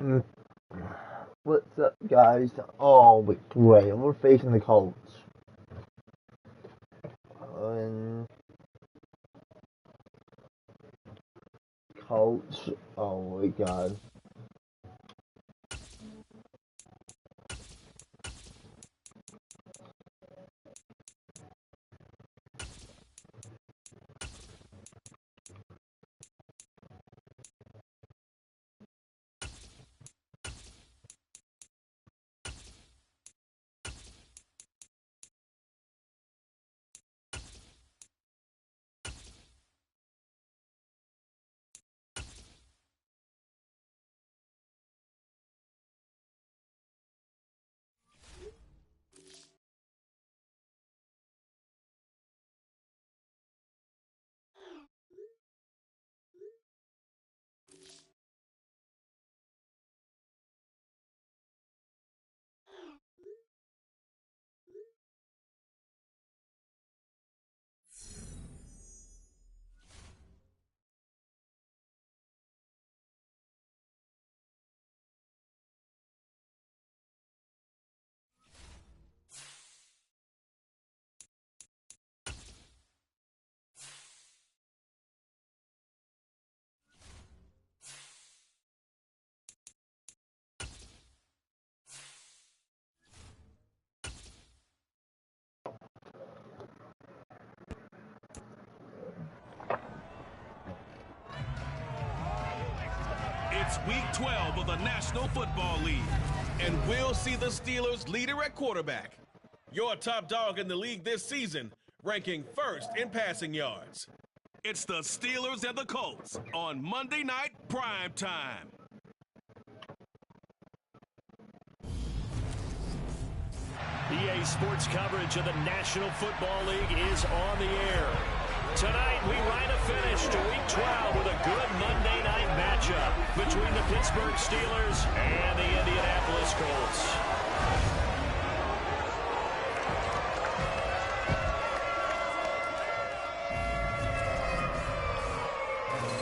Mm, What's up, guys? Oh, wait, we're facing the Colts. And Colts. Oh my God. It's week 12 of the National Football League, and we'll see the Steelers leader at quarterback. Your top dog in the league this season, ranking first in passing yards. It's the Steelers and the Colts on Monday Night Prime Time. EA Sports coverage of the National Football League is on the air. Tonight, we ride a finish to Week 12 with a good Monday night matchup between the Pittsburgh Steelers and the Indianapolis Colts.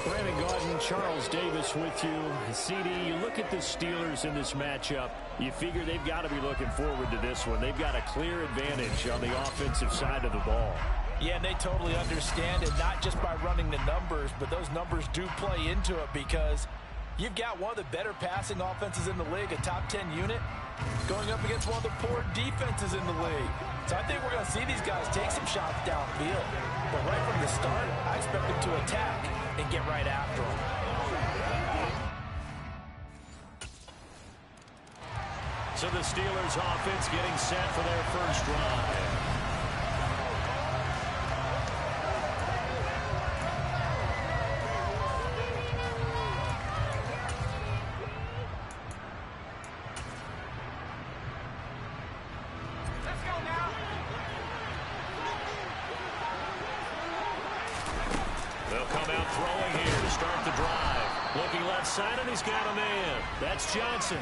Brandon Gaudin, Charles Davis with you. CD, you look at the Steelers in this matchup, you figure they've got to be looking forward to this one. They've got a clear advantage on the offensive side of the ball. Yeah, and they totally understand it, not just by running the numbers, but those numbers do play into it because you've got one of the better passing offenses in the league, a top 10 unit, going up against one of the poor defenses in the league. So I think we're going to see these guys take some shots downfield. But right from the start, I expect them to attack and get right after them. So the Steelers offense getting set for their first drive. Side, and he's got a man. That's Johnson.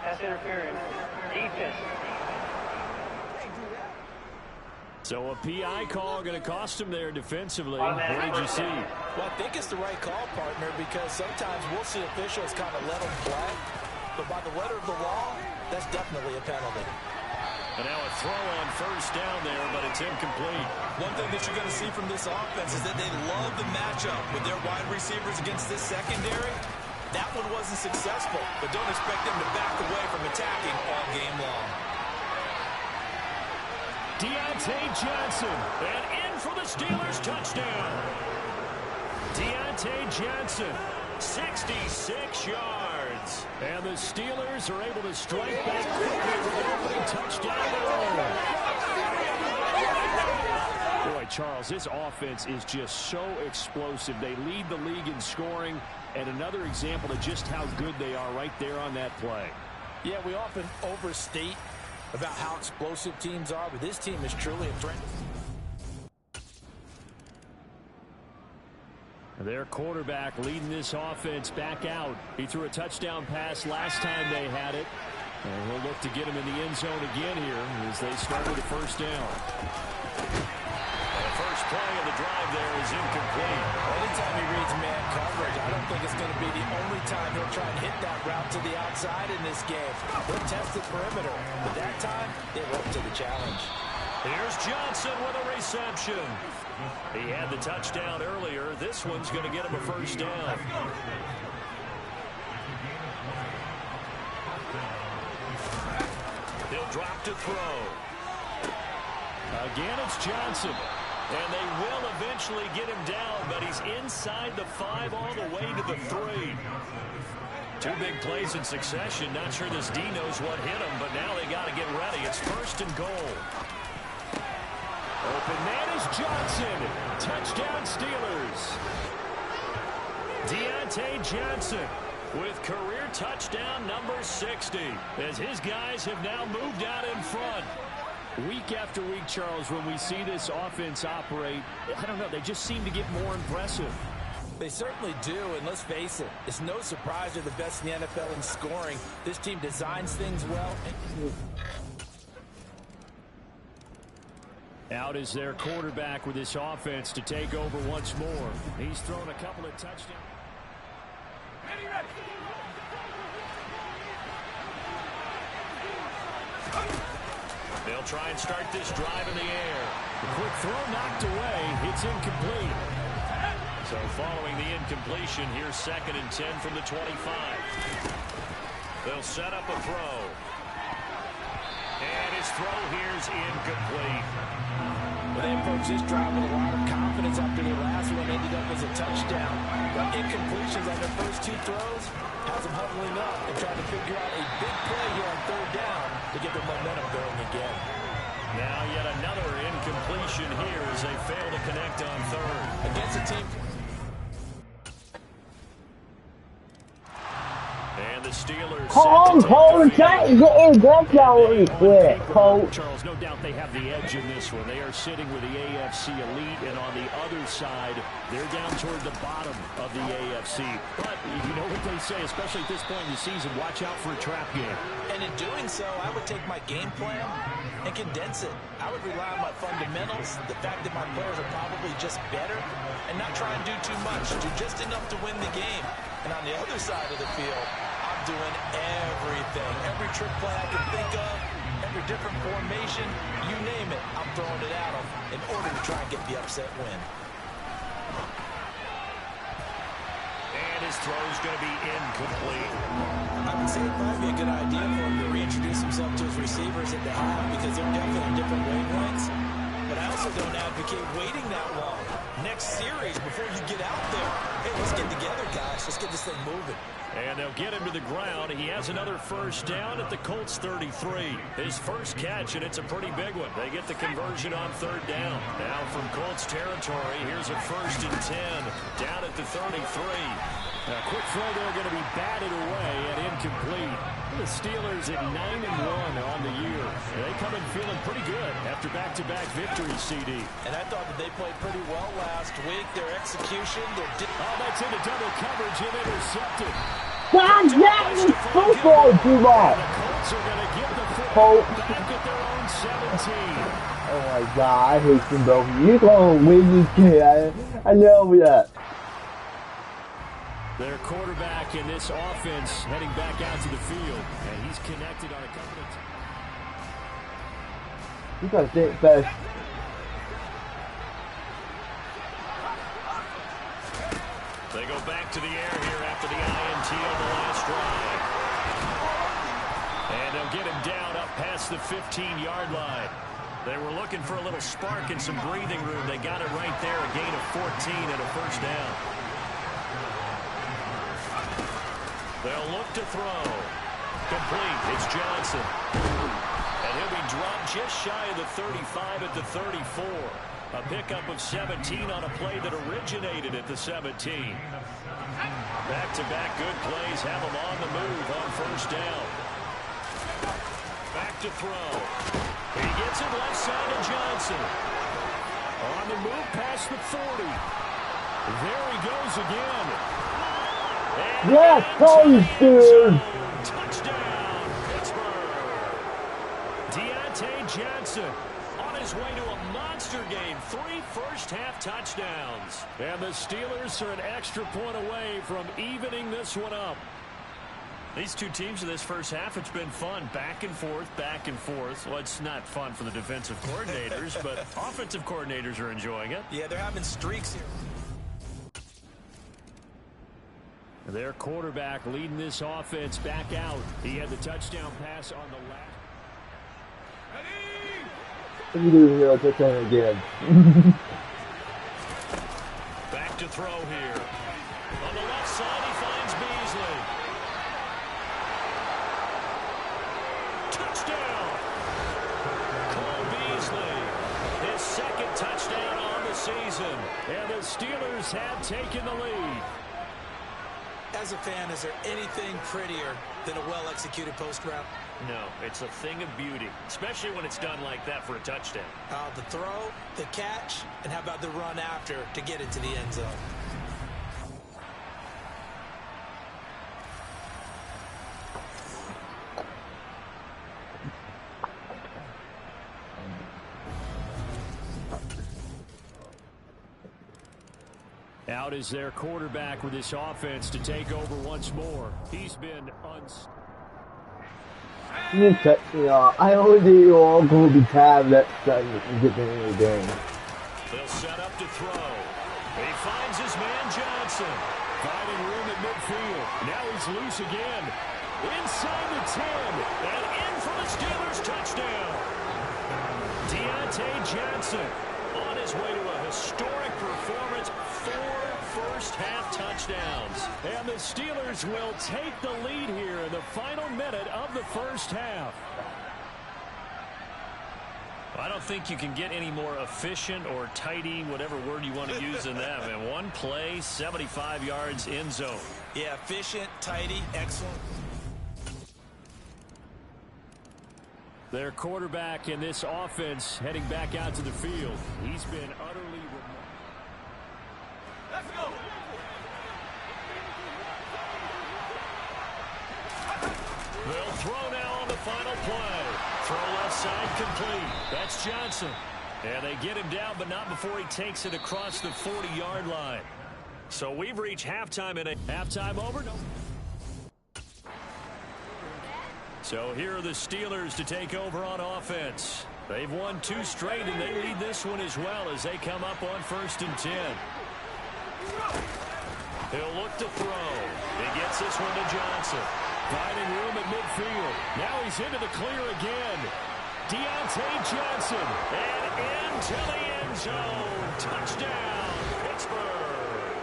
Pass interference. Defense. So a PI call going to cost him there defensively. What did you see? Well, I think it's the right call, partner, because sometimes we'll see officials kind of let them play. But by the letter of the law, that's definitely a penalty. And now a throw on first down there, but it's incomplete. One thing that you're going to see from this offense is that they love the matchup with their wide receivers against this secondary. That one wasn't successful, but don't expect them to back away from attacking all game long. Deontay Johnson, and in for the Steelers touchdown. Deontay Johnson, 66 yards. And the Steelers are able to strike back quickly with an opening touchdown. Boy, Charles, this offense is just so explosive. They lead the league in scoring, and another example of just how good they are right there on that play. Yeah, we often overstate about how explosive teams are, but this team is truly a threat. Their quarterback leading this offense back out. He threw a touchdown pass last time they had it. And he'll look to get him in the end zone again here as they start with the first down. And a first play of the drive there is incomplete. Anytime he reads man coverage, I don't think it's going to be the only time he'll try and hit that route to the outside in this game. He'll test the perimeter, but that time, they were up to the challenge. Here's Johnson with a reception. He had the touchdown earlier. This one's going to get him a first down. He'll drop to throw. Again, it's Johnson. And they will eventually get him down, but he's inside the 5 all the way to the 3. 2 big plays in succession. Not sure this D knows what hit him, but now they got to get ready. It's 1st and goal. Open man is Johnson. Touchdown Steelers. Deontay Johnson with career touchdown number 60 as his guys have now moved out in front. Week after week, Charles, when we see this offense operate, I don't know, they just seem to get more impressive. They certainly do, and let's face it, it's no surprise they're the best in the NFL in scoring. This team designs things well. Out is their quarterback with this offense to take over once more. He's thrown a couple of touchdowns. They'll try and start this drive in the air. The quick throw knocked away. It's incomplete. So following the incompletion, here's 2nd and 10 from the 25. They'll set up a throw. And his throw here's incomplete. Well, they approached this drive with a lot of confidence after their last one ended up as a touchdown. But incompletions on their first 2 throws has them huddling up and trying to figure out a big play here on 3rd down to get their momentum going again. Now yet another incompletion here as they fail to connect on 3rd. Against a team. And the Steelers Coach, get in that really quick, Coach. Charles, no doubt they have the edge in this one. They are sitting with the AFC elite, and on the other side, they're down toward the bottom of the AFC. But you know what they say, especially at this point in the season, watch out for a trap game. And in doing so, I would take my game plan and condense it. I would rely on my fundamentals, the fact that my players are probably just better, and not try and do too much, do just enough to win the game. And on the other side of the field, I'm doing everything. Every trick play I can think of, every different formation, you name it, I'm throwing it at them in order to try and get the upset win. And his throw's going to be incomplete. I would say it'd probably be a good idea for him to reintroduce himself to his receivers at the half because they're definitely on different wavelengths. But I also don't advocate waiting that long. Next series, before you get out there, hey, let's get together, guys. Let's get this thing moving. And they'll get him to the ground. He has another first down at the Colts 33. His first catch, and it's a pretty big one. They get the conversion on 3rd down. Now from Colts territory, here's a 1st and 10 down at the 33. A quick throw there going to be batted away and incomplete. The Steelers at 9-1 on the year. They come in feeling pretty good after back-to-back victories, CD. And I thought that they played pretty well last week. Their execution, that's into double coverage and intercepted. God damn it, football, Duval. The Colts are going to get the football back at their own 17. Oh my God, I hate them both. You're going to win this game. I know that. Their quarterback in this offense heading back out to the field, and he's connected on a couple of times. You got to think first. They go back to the air here after the INT on the last drive. And they'll get him down up past the 15-yard line. They were looking for a little spark and some breathing room. They got it right there, a gain of 14 and a first down. They'll look to throw. Complete. It's Johnson. And he'll be dropped just shy of the 35 at the 34. A pickup of 17 on a play that originated at the 17. Back-to-back good plays have him on the move on first down. Back to throw. He gets it left side to Johnson. On the move past the 40. There he goes again. Yes, please, dude. Touchdown, Pittsburgh. Deontay Johnson on a his way to a monster game. 3 first-half touchdowns. And the Steelers are an extra point away from evening this one up. These two teams in this first half, it's been fun. Back and forth, back and forth. Well, it's not fun for the defensive coordinators, but offensive coordinators are enjoying it. Yeah, they're having streaks here. Their quarterback leading this offense back out. He had the touchdown pass on the last. You do touchdown again. Back to throw here. On the left side, he finds Beasley. Touchdown! Cole Beasley. His second touchdown on the season. And the Steelers have taken the lead. As a fan, is there anything prettier than a well-executed post route? No, it's a thing of beauty, especially when it's done like that for a touchdown. The throw, the catch, and how about the run after to get it to the end zone? Out is their quarterback with this offense to take over once more. He's been You cut me off. I always think you're all going to be tabbed next time you get to the end of the game. They'll set up to throw. He finds his man Johnson. finding room at midfield. Now he's loose again. Inside the 10. And in for the Steelers touchdown. Deontay Johnson on his way to a historic performance. 4 first-half touchdowns. And the Steelers will take the lead here in the final minute of the first half. I don't think you can get any more efficient or tidy, whatever word you want to use in that. And one play, 75 yards in zone. Yeah, efficient, tidy, excellent. Their quarterback in this offense heading back out to the field. He's been utterly remarkable. Let's go. They'll throw now on the final play. Throw left side complete. That's Johnson. And they get him down, but not before he takes it across the 40-yard line. So we've reached halftime in a Halftime over? No. So here are the Steelers to take over on offense. They've won 2 straight, and they lead this one as well as they come up on 1st and 10. He'll look to throw. He gets this one to Johnson. Finding room at midfield. Now he's into the clear again. Deontay Johnson. And into the end zone. Touchdown, Pittsburgh.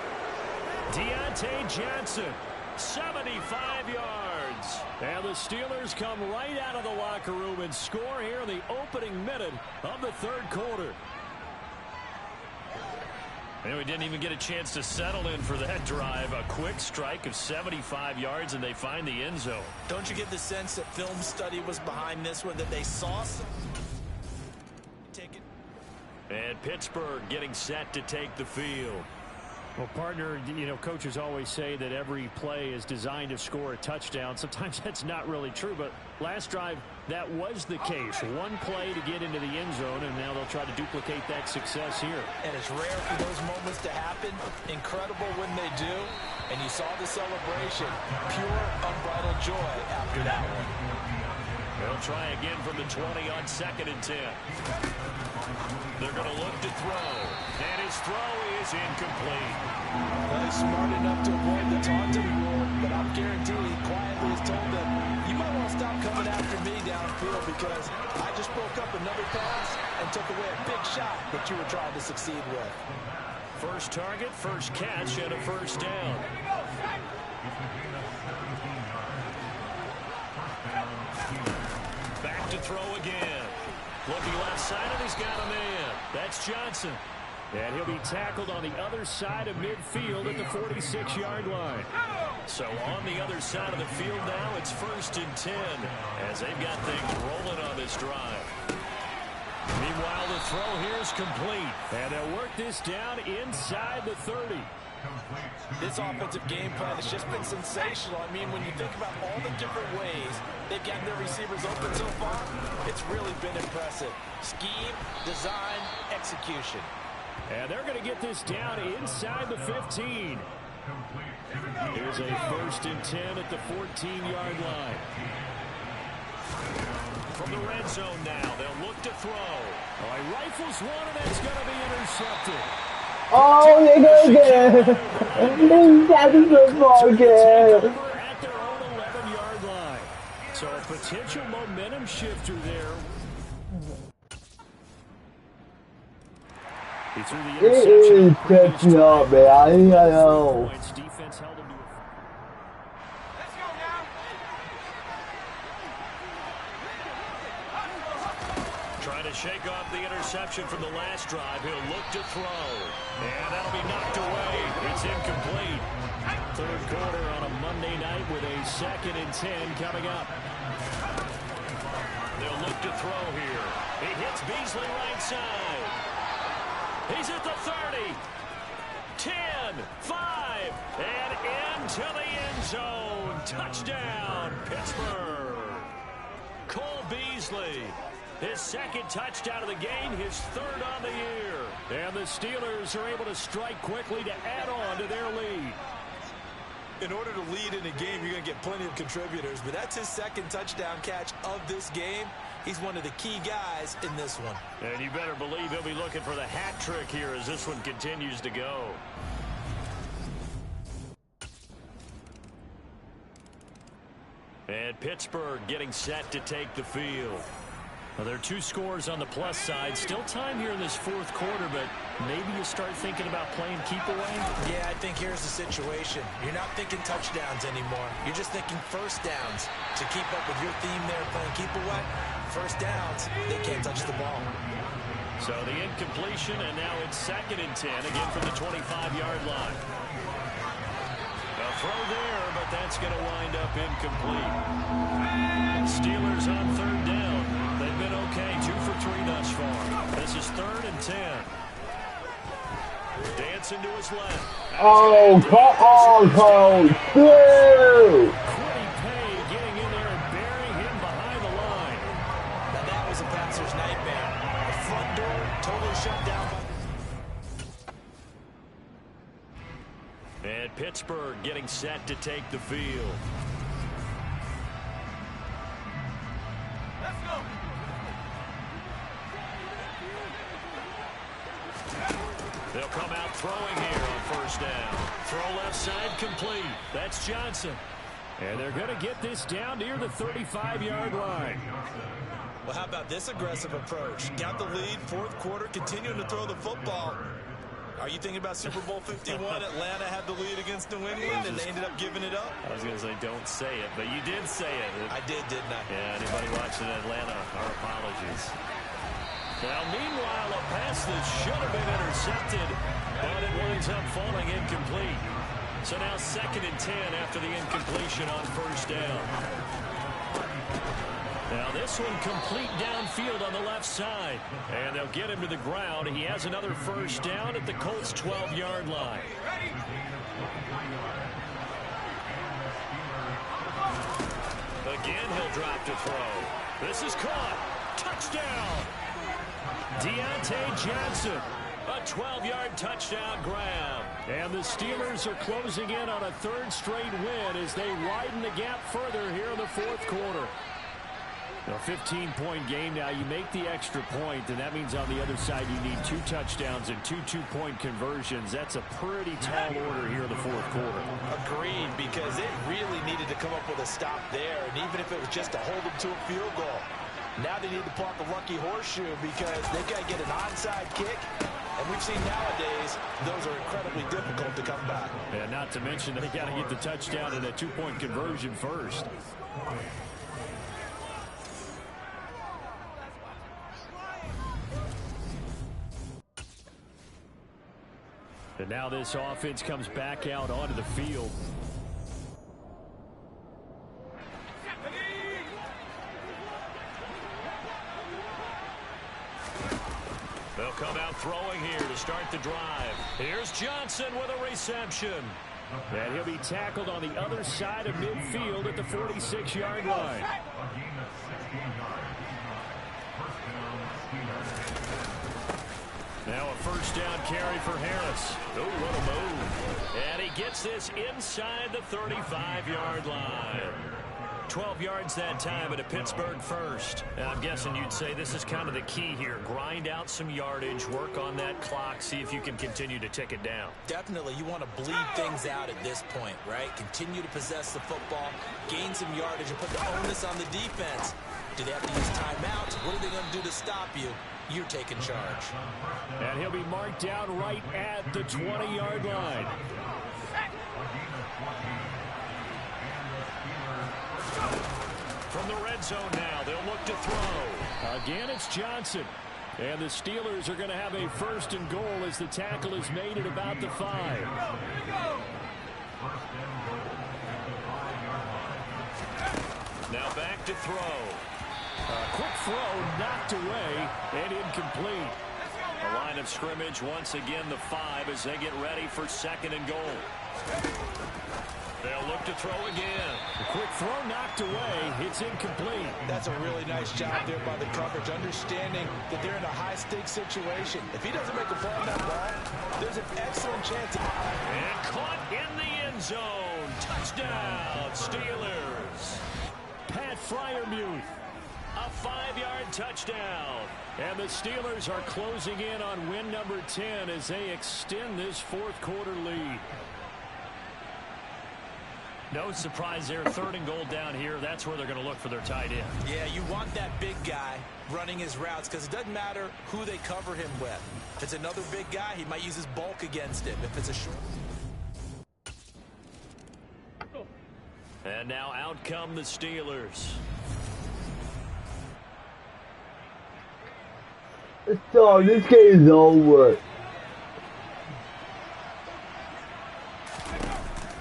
Deontay Johnson. 75 yards. And the Steelers come right out of the locker room and score here in the opening minute of the 3rd quarter. And we didn't even get a chance to settle in for that drive. A quick strike of 75 yards, and they find the end zone. Don't you get the sense that film study was behind this one, that they saw some? Take it. And Pittsburgh getting set to take the field. Well, partner, you know, coaches always say that every play is designed to score a touchdown. Sometimes that's not really true, but last drive, that was the case. One play to get into the end zone, and now they'll try to duplicate that success here. And it's rare for those moments to happen. Incredible when they do. And you saw the celebration. Pure, unbridled joy after that one. They'll try again from the 20 on 2nd and 10. They're going to look to throw. And his throw is incomplete. Well, he's smart enough to avoid the taunting rule, but I'm guaranteed he quietly has told them, you might want to stop coming after me downfield because I just broke up another pass and took away a big shot that you were trying to succeed with. First target, first catch, and a first down. Back to throw again. Looking left side, and he's got a man. That's Johnson. And he'll be tackled on the other side of midfield at the 46-yard line. So on the other side of the field now, it's 1st and 10 as they've got things rolling on this drive. Meanwhile, the throw here is complete. And they'll work this down inside the 30. This offensive game plan has just been sensational. I mean, when you think about all the different ways they've gotten their receivers open so far, it's really been impressive. Scheme, design, execution. And they're going to get this down inside the 15. Here's a 1st and 10 at the 14-yard line. From the red zone now, they'll look to throw. Oh, he rifles one, and it's going to be intercepted. Oh, they go again. That's a football game. At their own 11-yard line. So a potential momentum shifter there. He threw the interception. Catching up, man. I know. Defense held him to trying to shake off the interception from the last drive. He'll look to throw. And that'll be knocked away. It's incomplete. 3rd quarter on a Monday night with a 2nd and 10 coming up. They'll look to throw here. He hits Beasley right side. He's at the 30. 10, 5, and into the end zone. Touchdown, Pittsburgh. Cole Beasley. His 2nd touchdown of the game, his 3rd on the year. And the Steelers are able to strike quickly to add on to their lead. In order to lead in a game, you're going to get plenty of contributors, but that's his 2nd touchdown catch of this game. He's one of the key guys in this one. And you better believe he'll be looking for the hat trick here as this one continues to go. And Pittsburgh getting set to take the field. Well, there are 2 scores on the plus side. Still time here in this 4th quarter, but maybe you start thinking about playing keep away? Yeah, I think here's the situation. You're not thinking touchdowns anymore. You're just thinking 1st downs. To keep up with your theme there, playing keep away, 1st downs, they can't touch the ball. So the incompletion, and now it's 2nd and 10, again from the 25-yard line. A throw there, but that's going to wind up incomplete. Steelers on 3rd down. They've been okay, 2 for 3 thus far. This is 3rd and 10. Dancing to his left. Oh, come on, Cole. Through. Quiddy Pay getting in there and burying him behind the line. Now that was a passer's nightmare. The front door totally shut down. And Pittsburgh getting set to take the field. Let's go. They'll come out throwing here on 1st down. Throw left side complete. That's Johnson. And they're going to get this down near the 35-yard line. Well, how about this aggressive approach? Got the lead, 4th quarter, continuing to throw the football. Are you thinking about Super Bowl 51? Atlanta had the lead against New England, and they ended up giving it up? I was going to say don't say it, but you did say it. I did, didn't I? Yeah, anybody watching Atlanta, our apologies. Now, meanwhile, a pass that should have been intercepted, but it winds up falling incomplete. So now 2nd and 10 after the incompletion on 1st down. Now this one complete downfield on the left side. And they'll get him to the ground. He has another 1st down at the Colts' 12-yard line. Again, he'll drop to throw. This is caught. Touchdown. Deontay Johnson. A 12-yard touchdown grab. And the Steelers are closing in on a 3rd straight win as they widen the gap further here in the 4th quarter. A 15-point game now. You make the extra point, and that means on the other side you need 2 touchdowns and 2 two-point conversions. That's a pretty tall order here in the 4th quarter. Agreed, because it really needed to come up with a stop there, and even if it was just to hold them to a field goal. Now they need to pull out the lucky horseshoe because they've got to get an onside kick, and we've seen nowadays those are incredibly difficult to come back. And not to mention they got to get the touchdown and a 2-point conversion first. And now this offense comes back out onto the field. They'll come out throwing here to start the drive. Here's Johnson with a reception. And he'll be tackled on the other side of midfield at the 46-yard line. Now a first down carry for Harris. Oh, what a move. And he gets this inside the 35-yard line. 12 yards that time at a Pittsburgh first. Now, I'm guessing you'd say this is kind of the key here. Grind out some yardage, work on that clock, see if you can continue to tick it down. Definitely, you want to bleed things out at this point, right? Continue to possess the football, gain some yardage, and put the onus on the defense. Do they have to use timeouts? What are they going to do to stop you? You're taking charge. And he'll be marked down right at the 20-yard line. From the red zone now, they'll look to throw. Again, it's Johnson. And the Steelers are going to have a first and goal as the tackle is made at about the 5. Now back to throw. A quick throw knocked away and incomplete. The line of scrimmage once again the 5 as they get ready for second and goal. They'll look to throw again. A quick throw knocked away. It's incomplete. That's a really nice job there by the coverage, understanding that they're in a high-stakes situation. If he doesn't make a play on that ball, there's an excellent chance. And caught in the end zone. Touchdown, Steelers. Pat Freiermuth. A 5-yard touchdown. And the Steelers are closing in on win number 10 as they extend this fourth quarter lead. No surprise there, third and goal down here. That's where they're going to look for their tight end. Yeah, you want that big guy running his routes because it doesn't matter who they cover him with. If it's another big guy, he might use his bulk against him. If it's a short... And now out come the Steelers. So this game is over.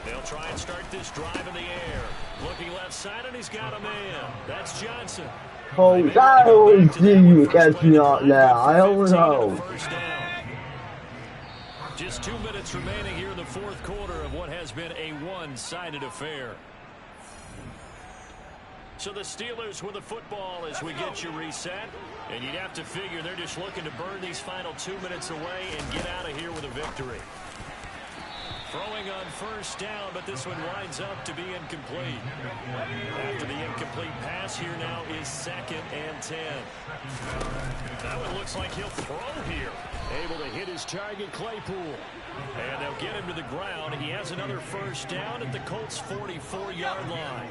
They'll try and start this drive in the air. Looking left side, and he's got a man. That's Johnson. Oh, I always see you catching up now. I don't know. Just 2 minutes remaining here in the fourth quarter of what has been a one-sided affair. So the Steelers with the football as we get you reset. And you'd have to figure they're just looking to burn these final 2 minutes away and get out of here with a victory. Throwing on first down, but this one winds up to be incomplete. After the incomplete pass, here now is 2nd and 10. That one looks like he'll throw here. Able to hit his target, Claypool. And they'll get him to the ground. He has another first down at the Colts' 44-yard line.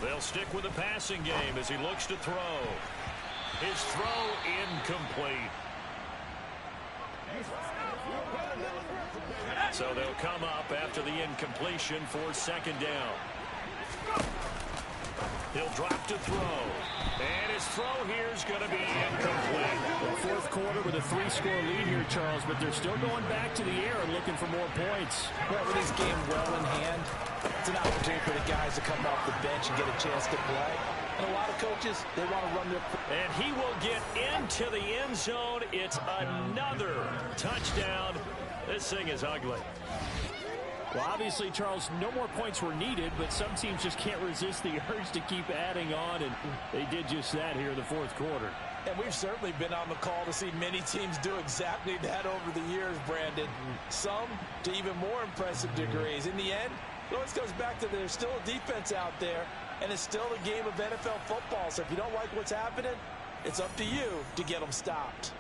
They'll stick with the passing game as he looks to throw. His throw incomplete. So they'll come up after the incompletion for second down. He'll drop to throw. And his throw here is going to be incomplete. The fourth quarter with a 3-score lead here, Charles, but they're still going back to the air and looking for more points. Well, with this game well in hand, it's an opportunity for the guys to come off the bench and get a chance to play. And a lot of coaches, they want to run their... And he will get into the end zone. It's another touchdown. This thing is ugly. Well, obviously, Charles, no more points were needed, but some teams just can't resist the urge to keep adding on, and they did just that here in the fourth quarter. And we've certainly been on the call to see many teams do exactly that over the years, Brandon. Some to even more impressive degrees. In the end, it always goes back to there's still a defense out there, and it's still a game of NFL football. So if you don't like what's happening, it's up to you to get them stopped.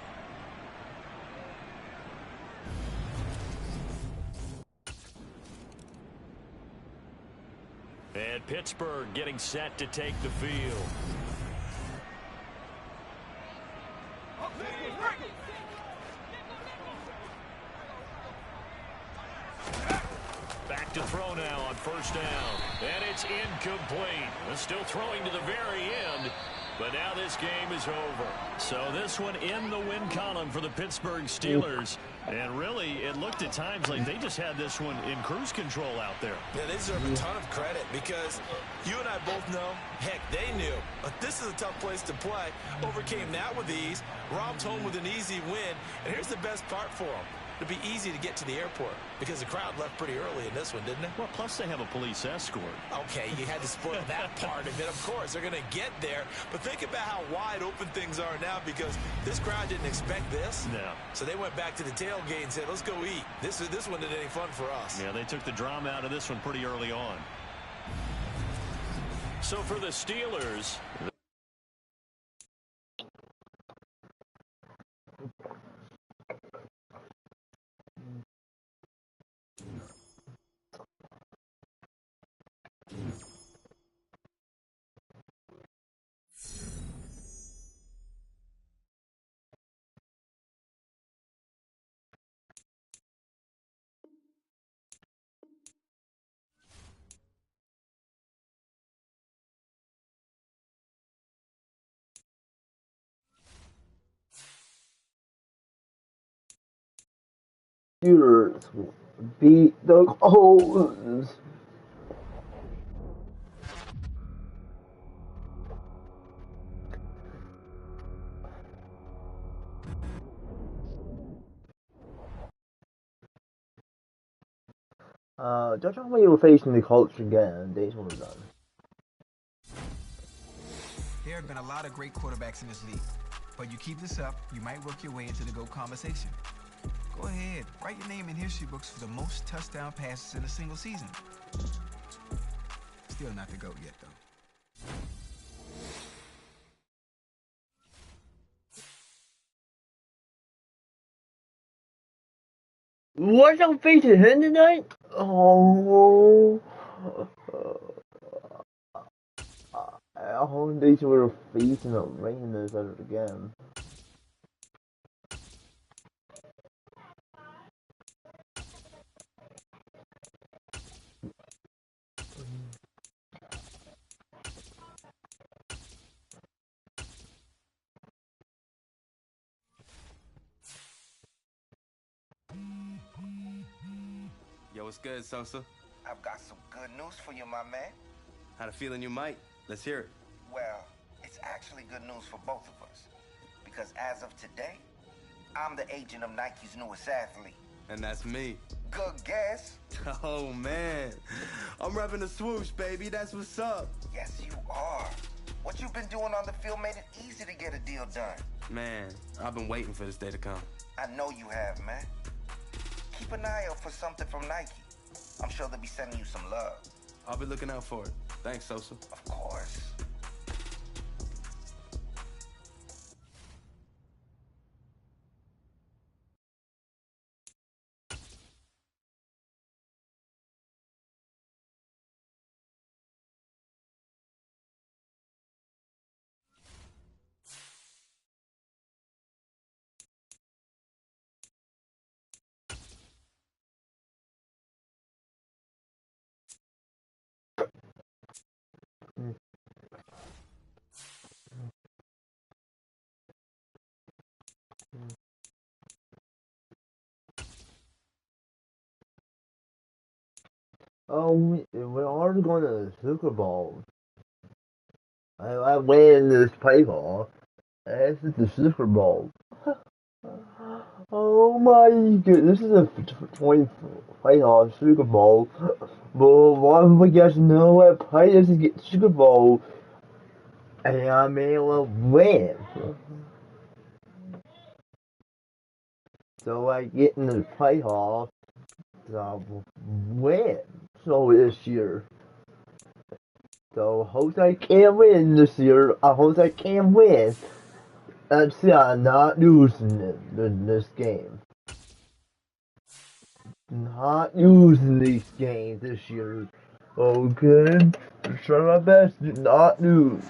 And Pittsburgh getting set to take the field. Back to throw now on first down. And it's incomplete. Still throwing to the very end. But now this game is over. So this one in the win column for the Pittsburgh Steelers. And really, it looked at times like they just had this one in cruise control out there. Yeah, they deserve a ton of credit because you and I both know, heck, they knew. But this is a tough place to play. Overcame that with ease, romped home with an easy win. And here's the best part for them. It'd be easy to get to the airport because the crowd left pretty early in this one, didn't it? Well, plus they have a police escort. Okay, you had to spoil that part of it. Of course, they're going to get there. But think about how wide open things are now because this crowd didn't expect this. No. So they went back to the tailgate and said, let's go eat. This one isn't any fun for us. Yeah, they took the drama out of this one pretty early on. So for the Steelers... Steelers beat the Colts. Don't tell me we're facing the Colts again. Days one is done. There have been a lot of great quarterbacks in this league, but you keep this up, you might work your way into the GOAT conversation. Go ahead, write your name in history books for the most touchdown passes in a single season. Still not the GOAT yet, though. What's up facing him tonight? Oh, I hope they were facing the Raiders again. Yo, what's good, Sosa? I've got some good news for you, my man. Had a feeling you might. Let's hear it. Well, it's actually good news for both of us. Because as of today, I'm the agent of Nike's newest athlete. And that's me. Good guess. Oh, man. I'm repping the swoosh, baby. That's what's up. Yes, you are. What you've been doing on the field made it easy to get a deal done. Man, I've been waiting for this day to come. I know you have, man. Keep an eye out for something from Nike. I'm sure they'll be sending you some love. I'll be looking out for it. Thanks, Sosa. Of course. Oh, we are going to the Super Bowl. I win this playoff. This is the Super Bowl. Oh my goodness, this is a 20 playoff Super Bowl. But one of you guys know what play this is get Super Bowl. And I'm able to win. So I get in the playoffs. So win. So this year. So hope I can win this year. I hope I can win. And see, I'm not losing this game. Not losing these games this year. Okay? Try my best to not lose.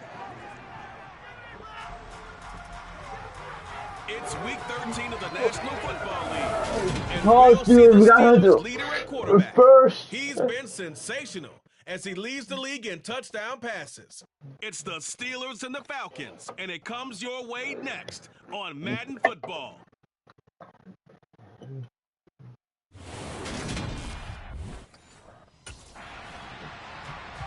It's week 13 of the National Football League. And Oh, we'll see dude, the we gotta Steelers do leader at quarterback. first. He's been sensational. as he leads the league in touchdown passes. It's the Steelers and the Falcons, and it comes your way next on Madden Football.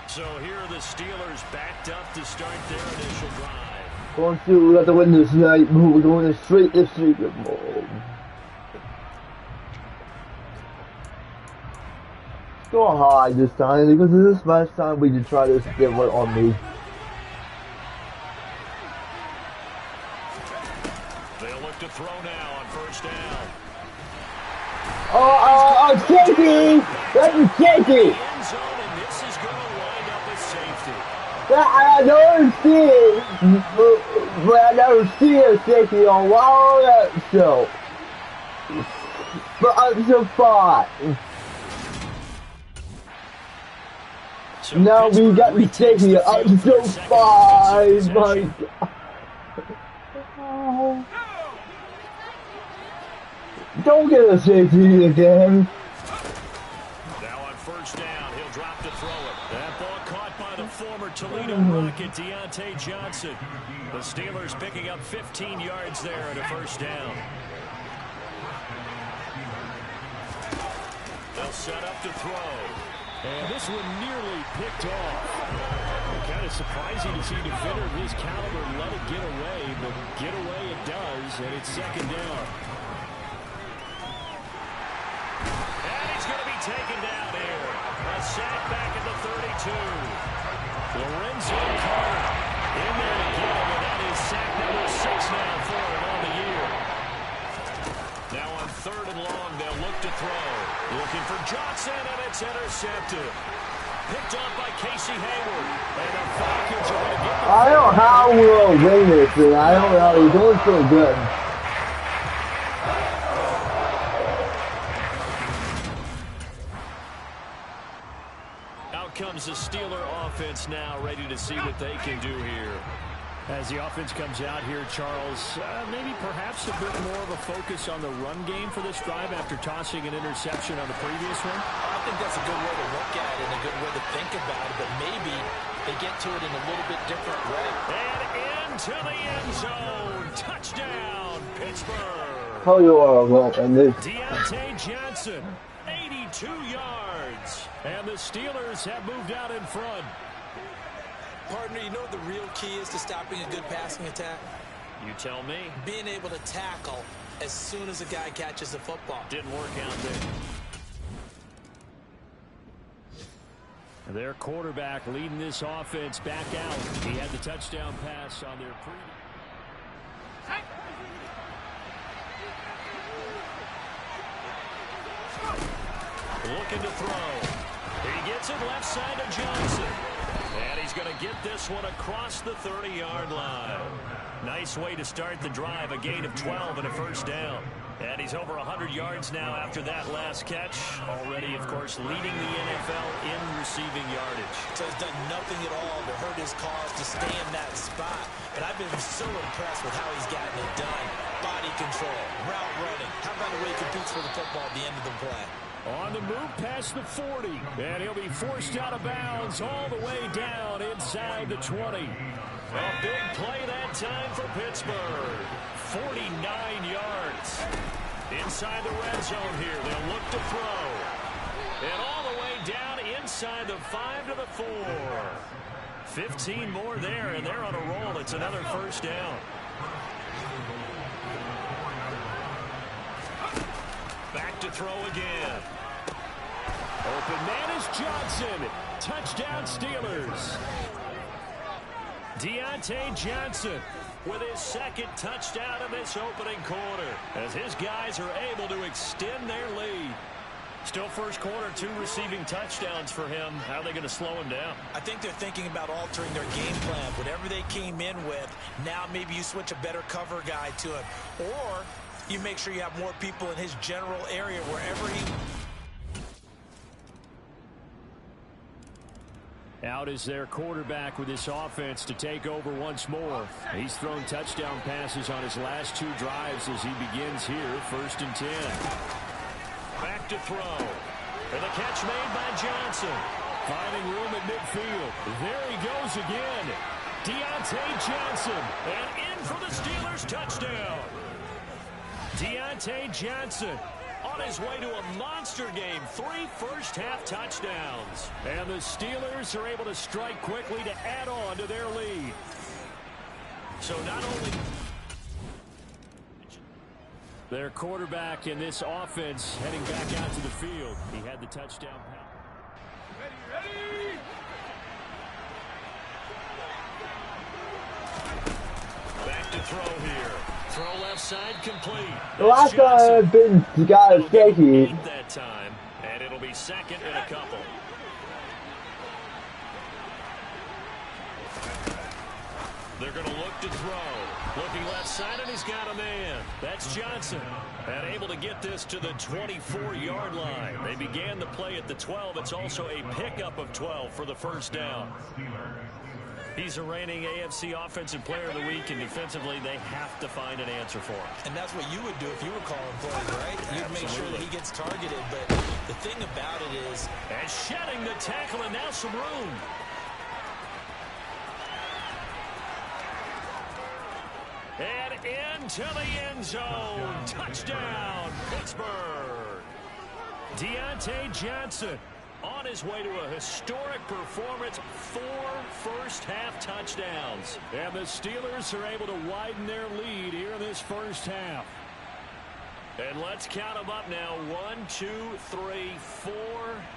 So here are the Steelers backed up to start their initial drive. Going to let the win this night. We're going straight to Super Bowl. Go high this time because this is my time we can try this different on me. They'll look to throw now on first down. Oh, safety! That's safety! End zone, and this is going to wind up as safety. I never see a safety on all that show. But I'm so far. So Now we got the safety. I'm so far. My God. Don't get a safety again. Now on first down, he'll drop to throw it. That ball caught by the former Toledo Rocket, Deontay Johnson. The Steelers picking up 15 yards there at a first down. They'll set up to throw. And this one nearly picked off. Kind of surprising to see a defender of his caliber let it get away, but get away it does, and it's second down. And he's going to be taken down here. A sack back at the 32. Lorenzo Carter in there to get him, and that is sack number 6 now for him on the year. Now on third and long, they'll look to throw. Looking for Johnson, and it's intercepted. Picked off by Casey Hayward. And the Falcons are going to get the... I don't know how we'll win this thing. I don't know. He's doing so good. Out comes the Steeler offense now, ready to see what they can do here. As the offense comes out here, Charles, maybe perhaps a bit more of a focus on the run game for this drive after tossing an interception on the previous one? I think that's a good way to look at it and a good way to think about it, but maybe they get to it in a little bit different way. And into the end zone. Touchdown, Pittsburgh. Oh, you are wrong. And this. Deontay Johnson, 82 yards. And the Steelers have moved out in front. Partner, you know what the real key is to stopping a good passing attack? You tell me. Being able to tackle as soon as a guy catches the football. Didn't work out there. Their quarterback leading this offense back out. He had the touchdown pass on their previous. Looking to throw. He gets it left side to Johnson. And he's going to get this one across the 30-yard line. Nice way to start the drive. A gain of 12 and a first down. And he's over 100 yards now after that last catch. Already, of course, leading the NFL in receiving yardage. So he's done nothing at all to hurt his cause to stay in that spot. But I've been so impressed with how he's gotten it done. Body control, route running. How about the way he competes for the football at the end of the play? On the move past the 40. And he'll be forced out of bounds all the way down inside the 20. A big play that time for Pittsburgh. 49 yards. Inside the red zone here. They'll look to throw. And all the way down inside the 5 to the 4. 15 more there, and they're on a roll. It's another first down. Back to throw again. Open man is Johnson. Touchdown Steelers. Deontay Johnson with his second touchdown in this opening quarter as his guys are able to extend their lead. Still first quarter, 2 receiving touchdowns for him. How are they going to slow him down? I think they're thinking about altering their game plan. Whatever they came in with, now maybe you switch a better cover guy to him. Or you make sure you have more people in his general area wherever he... Out is their quarterback with this offense to take over once more. He's thrown touchdown passes on his last 2 drives as he begins here, 1st and 10. Back to throw. And the catch made by Johnson. Finding room at midfield. There he goes again. Deontay Johnson. And in for the Steelers touchdown. Deontay Johnson on his way to a monster game. 3 first-half touchdowns. And the Steelers are able to strike quickly to add on to their lead. So not only their quarterback in this offense heading back out to the field. He had the touchdown pass. Ready. Back to throw here. Throw left side complete. The last time I've been got shaky. That time, and it'll be second and a couple. They're going to look to throw. Looking left side, and he's got a man. That's Johnson. And able to get this to the 24-yard line. They began the play at the 12. It's also a pickup of 12 for the first down. He's a reigning AFC Offensive Player of the Week, and defensively, they have to find an answer for him. And that's what you would do if you were calling plays, right? You'd make sure that he gets targeted. But the thing about it is... And shedding the tackle, and now some room. And into the end zone. Touchdown, Pittsburgh. Deontay Johnson on his way to a historic performance. 4 first-half touchdowns. And the Steelers are able to widen their lead here in this first half. And let's count them up now. 1, 2, 3, 4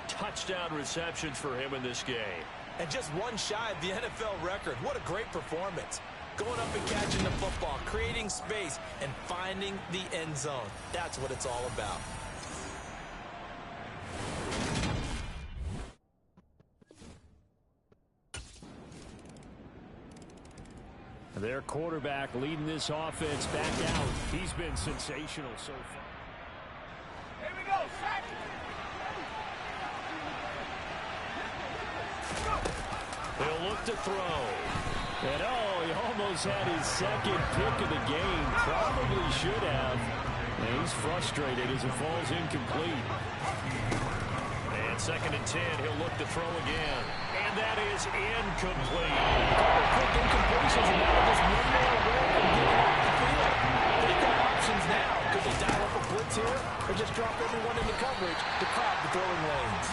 touchdown receptions for him in this game. And just one shy of the NFL record. What a great performance. Going up and catching the football, creating space, and finding the end zone. That's what it's all about. Their quarterback leading this offense back out. He's been sensational so far. Here we go, sack. They'll look to throw. And he almost had his second pick of the game. Probably should have. And he's frustrated as it falls incomplete. And 2nd and 10, he'll look to throw again. And that is incomplete. Quick incompletions, and now just one more away from getting off the field. They've got options now. Could they dial up a blitz here, or just drop everyone into coverage to crowd the throwing lanes?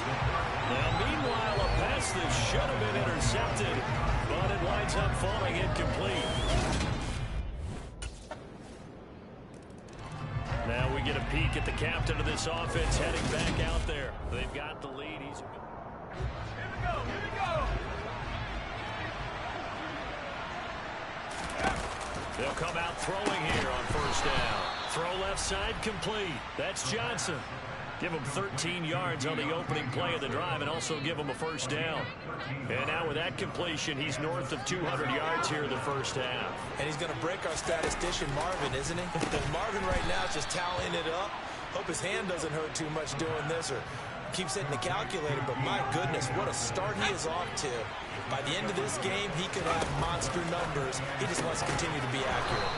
Now, meanwhile, a pass that should have been intercepted, but it winds up falling incomplete. Now we get a peek at the captain of this offense heading back out there. They've got the lead. Here we go. They'll come out throwing here on first down. Throw left side complete. That's Johnson. Give him 13 yards on the opening play of the drive and also give him a first down. And now with that completion, he's north of 200 yards here in the first half. And he's going to break our statistician Marvin, isn't he? Marvin right now is just tallying it up. Hope his hand doesn't hurt too much doing this or keeps hitting the calculator. But my goodness, what a start he is off to. By the end of this game, he could have monster numbers. He just wants to continue to be accurate.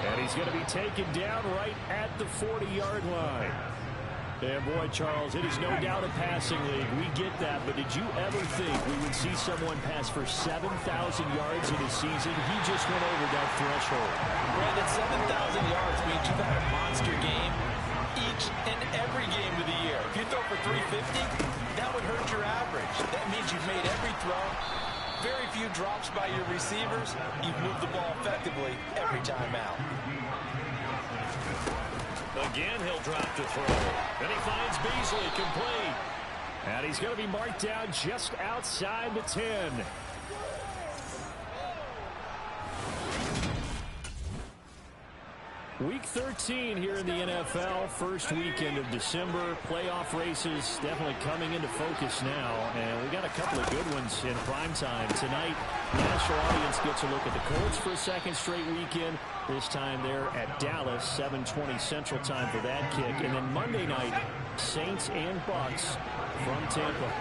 And he's going to be taken down right at the 40-yard line. And boy, Charles, it is no doubt a passing league. We get that, but did you ever think we would see someone pass for 7,000 yards in a season? He just went over that threshold. Brandon, 7,000 yards means you've had a monster game each and every game of the year. If you throw for 350, that would hurt your average. That means you've made every throw, very few drops by your receivers. You've moved the ball effectively every time out. Again, he'll drop to throw. And he finds Beasley complete. And he's going to be marked down just outside the 10. Week 13 here in the NFL, first weekend of December. Playoff races definitely coming into focus now. And we got a couple of good ones in prime time. Tonight, national audience gets a look at the Colts for a second straight weekend. This time they're at Dallas, 7:20 Central Time for that kick. And then Monday night, Saints and Bucks from Tampa.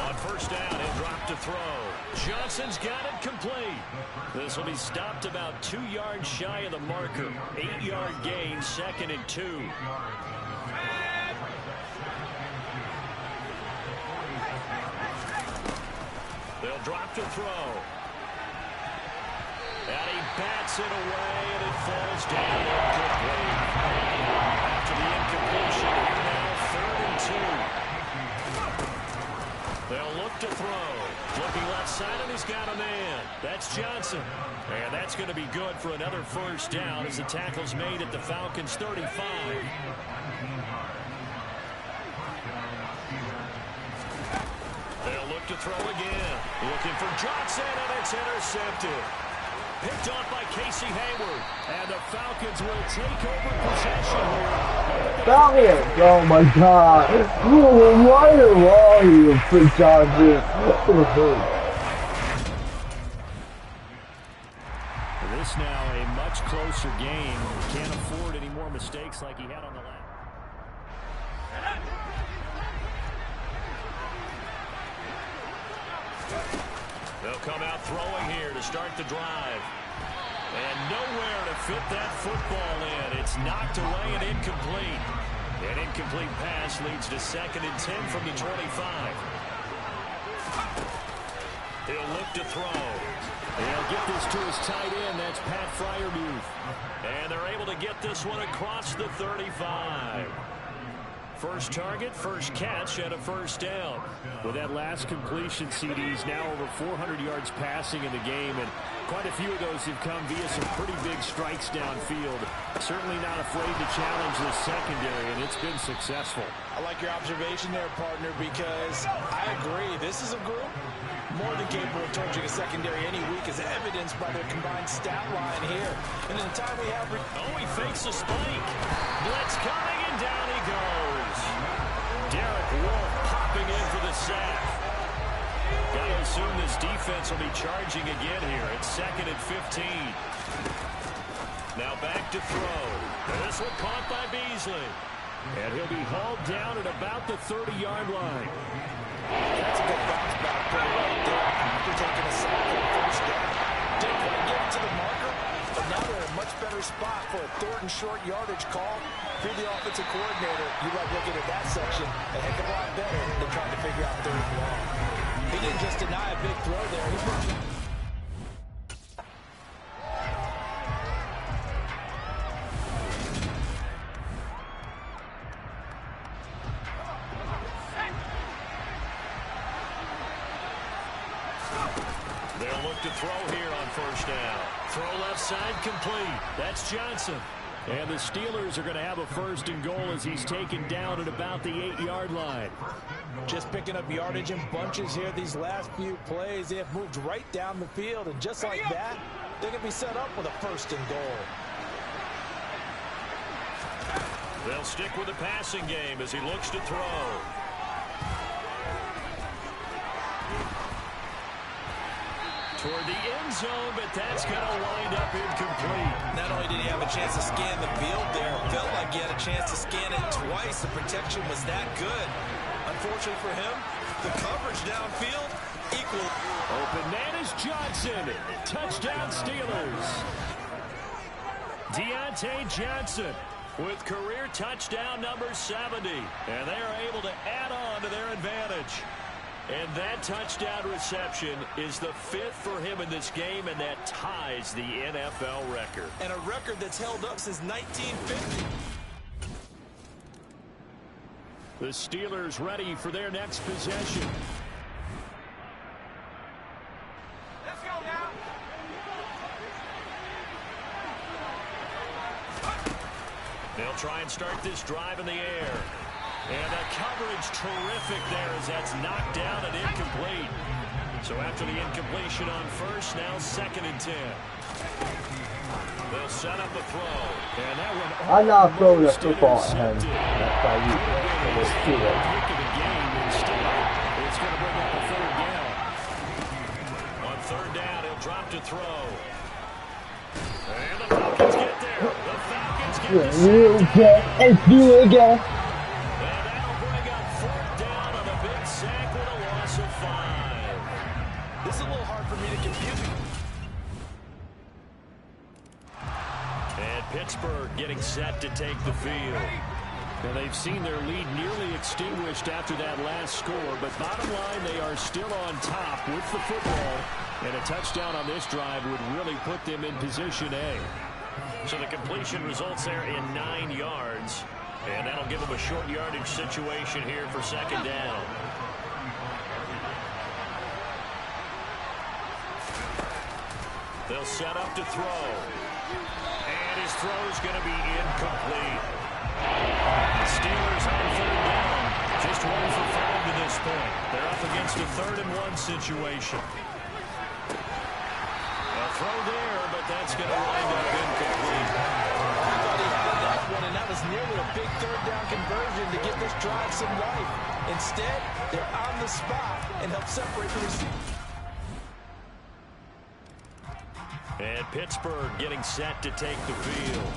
On first down, he'll drop to throw. Johnson's got it complete. This will be stopped about 2 yards shy of the marker. 8-yard gain, 2nd and 2. drop to throw. And he bats it away, and it falls down incomplete. After the incompletion, here now 3rd and 2. They'll look to throw. Looking left side, and he's got a man. That's Johnson. And that's going to be good for another first down as the tackle's made at the Falcons' 35. They'll look to throw again. Looking for Johnson, and it's intercepted. Picked off by Casey Hayward. And the Falcons will take over possession here. Falcons! Oh my god! What are wrong you for Johnson? This now a much closer game. Can't afford any more mistakes like he had on the last. They'll come out throwing here to start the drive. And nowhere to fit that football in. It's knocked away and incomplete. An incomplete pass leads to 2nd and 10 from the 25. He'll look to throw. He'll get this to his tight end. That's Pat Fryermuth. And they're able to get this one across the 35. First target, first catch, and a first down. With that last completion, CD's now over 400 yards passing in the game, and quite a few of those have come via some pretty big strikes downfield. Certainly not afraid to challenge the secondary, and it's been successful. I like your observation there, partner, because I agree. This is a group more than capable of torching a secondary any week, as evidenced by their combined stat line here. And in the time we have... Oh, he fakes a spike. Blitz coming, and down he goes. Derek Wolfe popping in for the sack. Got to assume this defense will be charging again here. It's 2nd and 15. Now back to throw. This one caught by Beasley. And he'll be hauled down at about the 30-yard line. That's a good bounce back play right there after taking a sack on first down. Didn't quite get it to the marker, but now they're in a much better spot for a 3rd and short yardage call. For the offensive coordinator, you like looking at that section a heck of a lot better than trying to figure out 3rd and long. He didn't just deny a big throw there. They'll look to throw here on first down. Throw left side complete. That's Johnson. And the Steelers are going to have a 1st and goal as he's taken down at about the 8-yard line. Just picking up yardage in bunches here these last few plays. They have moved right down the field, and just like that, they're going to be set up with a 1st and goal. They'll stick with the passing game as he looks to throw. Toward the end zone, but that's going to wind up incomplete. Not only did he have a chance to scan the field there, felt like he had a chance to scan it twice. The protection was that good. Unfortunately for him, the coverage downfield equal. Open man is Johnson. Touchdown Steelers. Deontay Johnson with career touchdown number 70. And they are able to add on to their advantage. And that touchdown reception is the 5th for him in this game, and that ties the NFL record. And a record that's held up since 1950. The Steelers ready for their next possession. Let's go now. They'll try and start this drive in the air. And the coverage terrific there as that's knocked down and incomplete. So after the incompletion on first, now 2nd and 10. They'll set up a throw. And that one I'm not throwing the football at him. That's by you. It's too quick of a game instead. It's going to bring up a 3rd down. On 3rd down, he'll drop to throw. And the Falcons get there. The Falcons get the sack. It's you again. This is a little hard for me to compute. And Pittsburgh getting set to take the field. And they've seen their lead nearly extinguished after that last score. But bottom line, they are still on top with the football. And a touchdown on this drive would really put them in position A. So the completion results there in 9 yards. And that'll give them a short yardage situation here for second down. They'll set up to throw. And his throw is going to be incomplete. The Steelers on third down. Just 1 for 5 to this point. They're up against a 3rd-and-1 situation. A throw there, but that's going to wind up incomplete. I thought he had that one, and that was nearly a big 3rd-down conversion to give this drive some life. Instead, they're on the spot and help separate the receivers. And Pittsburgh getting set to take the field.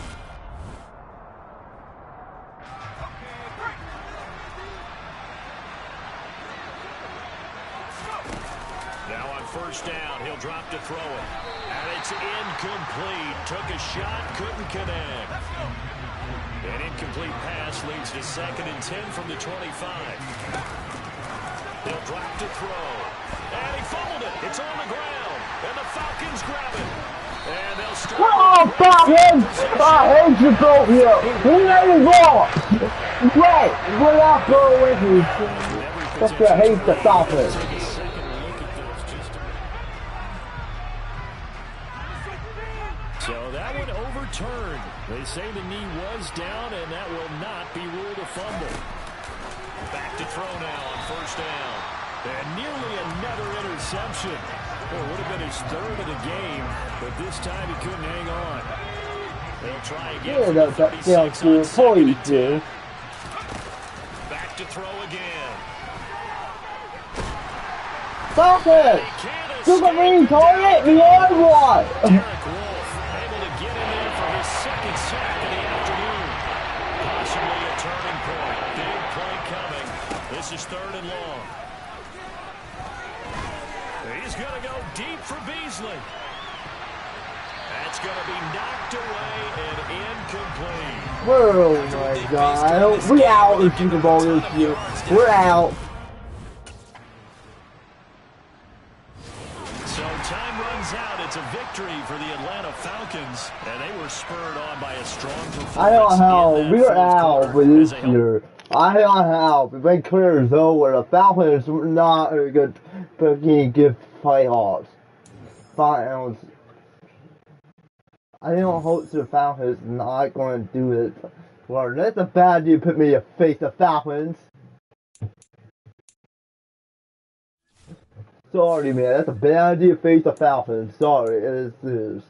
Now on first down, he'll drop to throw it. And it's incomplete. Took a shot, couldn't connect. An incomplete pass leads to 2nd and 10 from the 25. He'll drop to throw. And he fumbled it. It's on the ground. And the Falcons grab it. And they'll start. Oh, Falcons! I hate you both here. We ain't involved. Wait, we're not going with you. Fuck, I hate the Falcons. So that one overturned. They say the knee was down, and that will not be ruled a fumble. Back to throw now on first down. And nearly another interception. Well, it would have been his 3rd of the game, but this time he couldn't hang on. They'll try again. Yeah, that's down to 42. Back to throw again. Falcons! Superman target beyond one! Derek Wolf able to get in there for his 2nd sack of the afternoon. Possibly a turning point. Big play coming. This is 3rd and long. He's going to go deep for Beasley. That's going to be knocked away and incomplete. Oh my God. We're out in Super Bowl this year. We're out. So time runs out. It's a victory for the Atlanta Falcons. And they were spurred on by a strong performance. I don't know how we're out with this year. year. I don't know how. It's been clear as though where the Falcons were not a good playoffs. Finals. I don't hope the Falcons not going to do it. Well, that's a bad idea to put me to face the Falcons. Sorry, man. That's a bad idea to face the Falcons. Sorry, it is.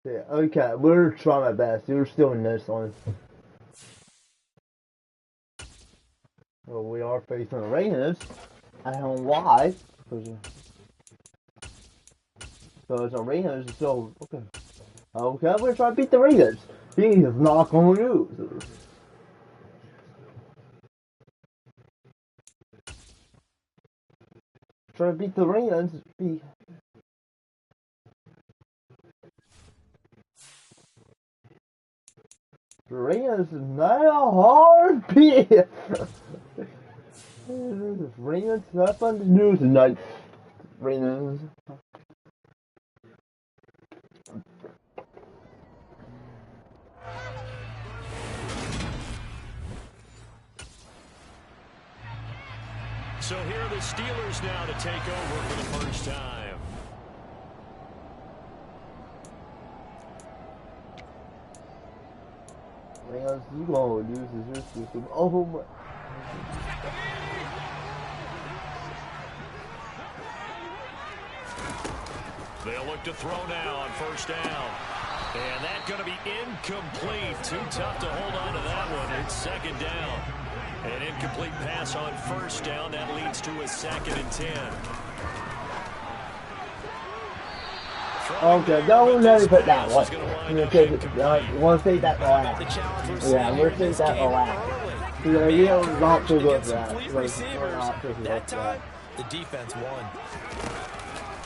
Yeah, okay, we're trying our best. We're still in this one. Well, we are facing the Raiders. I don't know why. Because the Raiders are so okay. Okay, we're trying to beat the Raiders. He is not going to lose. Try to beat the Raiders. The Raiders is not a hard beat. Raiders up on the news tonight. Raiders. So here are the Steelers now to take over for the first time. Raiders, you gonna lose this system. Oh my. They'll look to throw now on first down. And that's going to be incomplete. Too tough to hold on to that one. It's 2nd down. An incomplete pass on first down. That leads to a 2nd and 10. Okay, don't let me put that one. You want to say that last? Yeah, we'll say that last. Yeah, we don't not too good for that. That time, the defense won.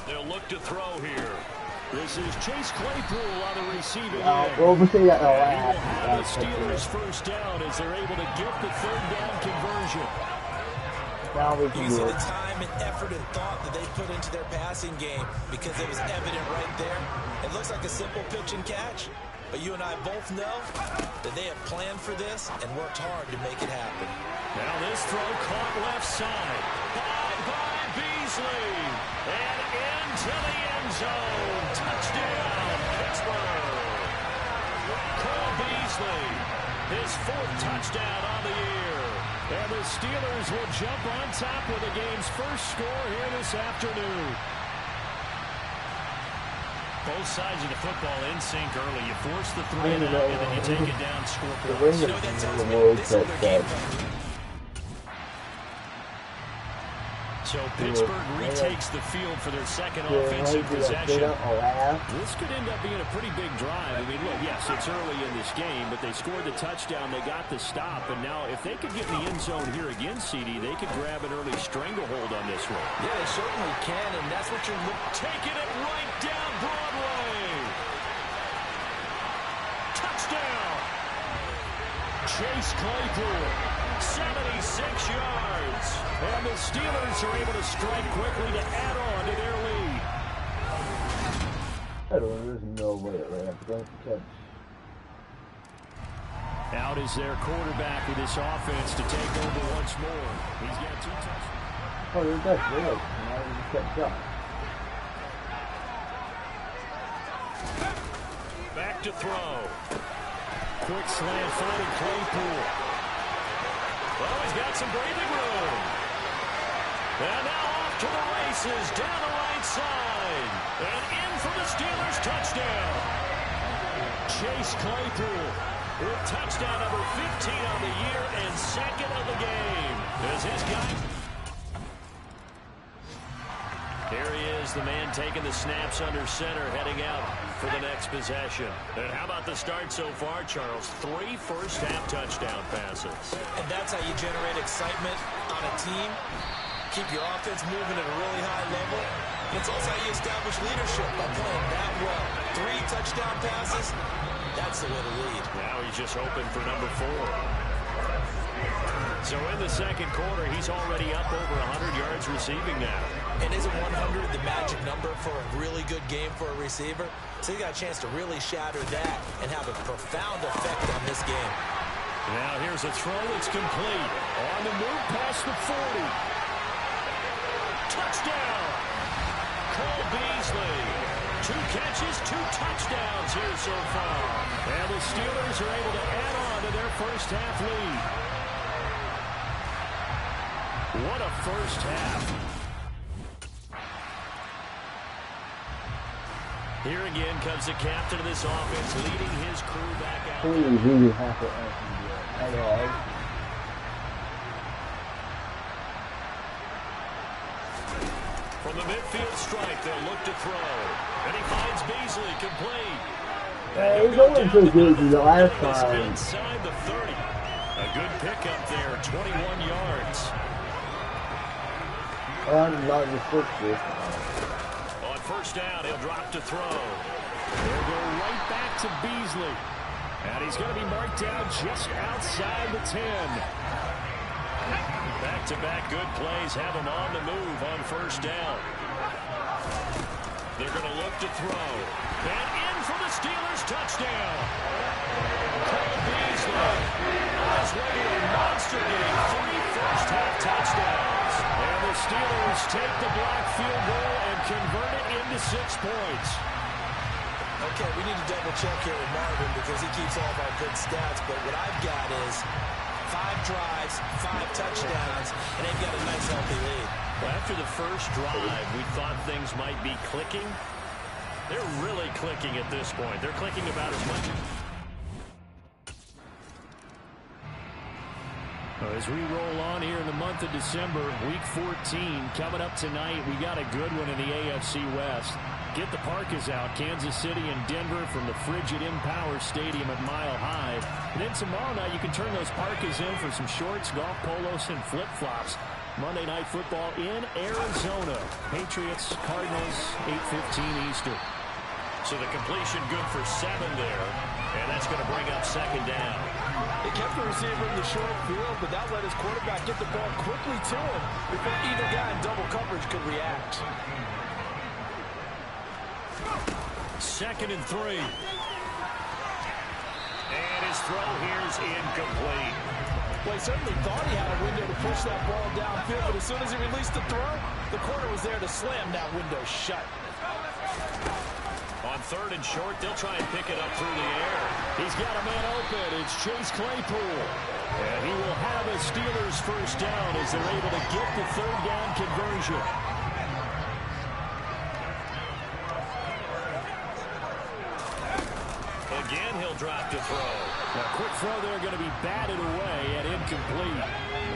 They'll look to throw here. This is Chase Claypool on the receiving end. We'll say that And he will have the last. Steelers first down as they're able to get the third down conversion. Now we You can see do the it. time and effort and thought that they put into their passing game because it was evident right there. It looks like a simple pitch and catch, but you and I both know that they have planned for this and worked hard to make it happen. Now this throw caught left side. By Beasley. And into the end zone. Touchdown, Pittsburgh. Cole Beasley, his fourth touchdown on the year. And the Steelers will jump on top with the game's first score here this afternoon. Both sides of the football in sync early. You force the three and out, and then you take it down, score points. You know, that tells me this is their game plan. So Pittsburgh retakes the field for their second offensive possession. This could end up being a pretty big drive. I mean, look, yes, it's early in this game, but they scored the touchdown. They got the stop. And now if they could get in the end zone here again, CD, they could grab an early stranglehold on this one. Yeah, they certainly can, and that's what you're taking it right down Broadway. Touchdown. Chase Claypool, 76 yards. And the Steelers are able to strike quickly to add on to their lead. There's no way it ran. Out is their quarterback with this offense to take over once more. He's got 2 touchdowns. Oh, you're back there. Now you kept up. Back to throw. Quick slant finding Claypool. Well, he's got some breathing room. And now off to the races down the right side. And in for the Steelers touchdown. Chase Claypool with touchdown number 15 on the year and second of the game. As his guy. Here he is, the man taking the snaps under center, heading out for the next possession. And how about the start so far, Charles? 3 first-half touchdown passes. And that's how you generate excitement on a team. Keep your offense moving at a really high level. And it's also how you establish leadership by playing that well. 3 touchdown passes, that's the way to lead. Now he's just hoping for number 4. So in the second quarter, he's already up over 100 yards receiving now. And isn't 100 the magic number for a really good game for a receiver? So you got a chance to really shatter that and have a profound effect on this game. Now here's a throw that's complete. On the move past the 40. Touchdown! Cole Beasley. 2 catches, 2 touchdowns here so far. And the Steelers are able to add on to their first half lead. What a first half. Here again comes the captain of this offense, leading his crew back out. Really have to From the midfield stripe, they'll look to throw. And he finds Beasley complete. Yeah, he's going pretty good the last time. Inside the 30. A good pickup there, 21 yards. Not just 60. On first down, he'll drop to throw. They'll go right back to Beasley. And he's going to be marked down just outside the 10. Back-to-back good plays have him on the move on first down. They're going to look to throw. And in for the Steelers touchdown. Cole Beasley on his way to a monster game. 3 first-half touchdowns. And the Steelers take the block field goal and convert it into 6 points. Okay, we need to double-check here with Marvin because he keeps all of our good stats. But what I've got is 5 drives, 5 touchdowns, and they've got a nice, healthy lead. Well, after the first drive, we thought things might be clicking. They're really clicking at this point. They're clicking about as much. As we roll on here in the month of December, Week 14 coming up tonight. We got a good one in the AFC West. Get the parkas out. Kansas City and Denver from the frigid Empower Stadium at Mile High. And then tomorrow night you can turn those parkas in for some shorts, golf polos, and flip-flops. Monday Night Football in Arizona. Patriots, Cardinals, 8:15 Eastern. So the completion good for 7 there. And that's going to bring up second down. They kept the receiver in the short field, but that let his quarterback get the ball quickly to him before either guy in double coverage could react. 2nd and 3. And his throw here's incomplete. Well, he certainly thought he had a window to push that ball downfield, but as soon as he released the throw, the corner was there to slam that window shut. On 3rd and short, they'll try and pick it up through the air. He's got a man open. It's Chase Claypool. And he will have a Steelers first down as they're able to get the 3rd down conversion. Again, he'll drop to throw. Now, quick throw there going to be batted away and incomplete.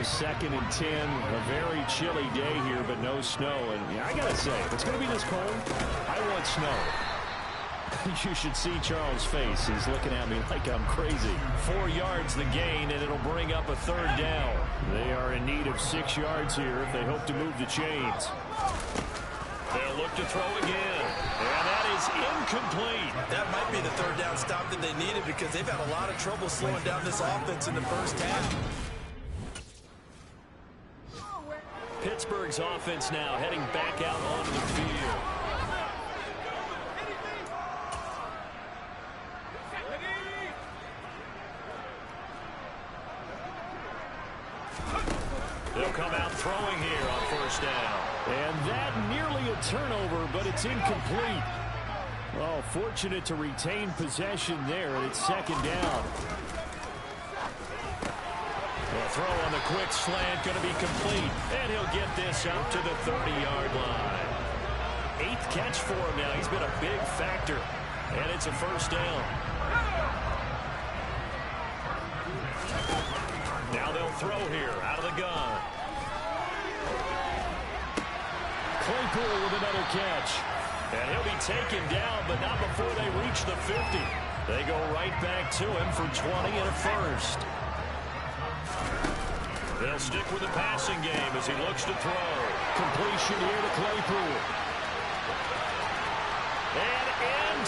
2nd and 10. A very chilly day here, but no snow. And I got to say, if it's going to be this cold, I want snow. You should see Charles' face. He's looking at me like I'm crazy. 4 yards the gain, and it'll bring up a 3rd down. They are in need of 6 yards here if they hope to move the chains. They'll look to throw again. And that is incomplete. That might be the 3rd down stop that they needed because they've had a lot of trouble slowing down this offense in the first half. Pittsburgh's offense now heading back out onto the field. They'll come out throwing here on 1st down. And that nearly a turnover, but it's incomplete. Well, fortunate to retain possession there, and it's 2nd down. The throw on the quick slant going to be complete, and he'll get this up to the 30-yard line. 8th catch for him now. He's been a big factor, and it's a 1st down. Now they'll throw here out of the gun. Claypool with another catch. And he'll be taken down, but not before they reach the 50. They go right back to him for 20 and a 1st. They'll stick with the passing game as he looks to throw. Completion here to Claypool. And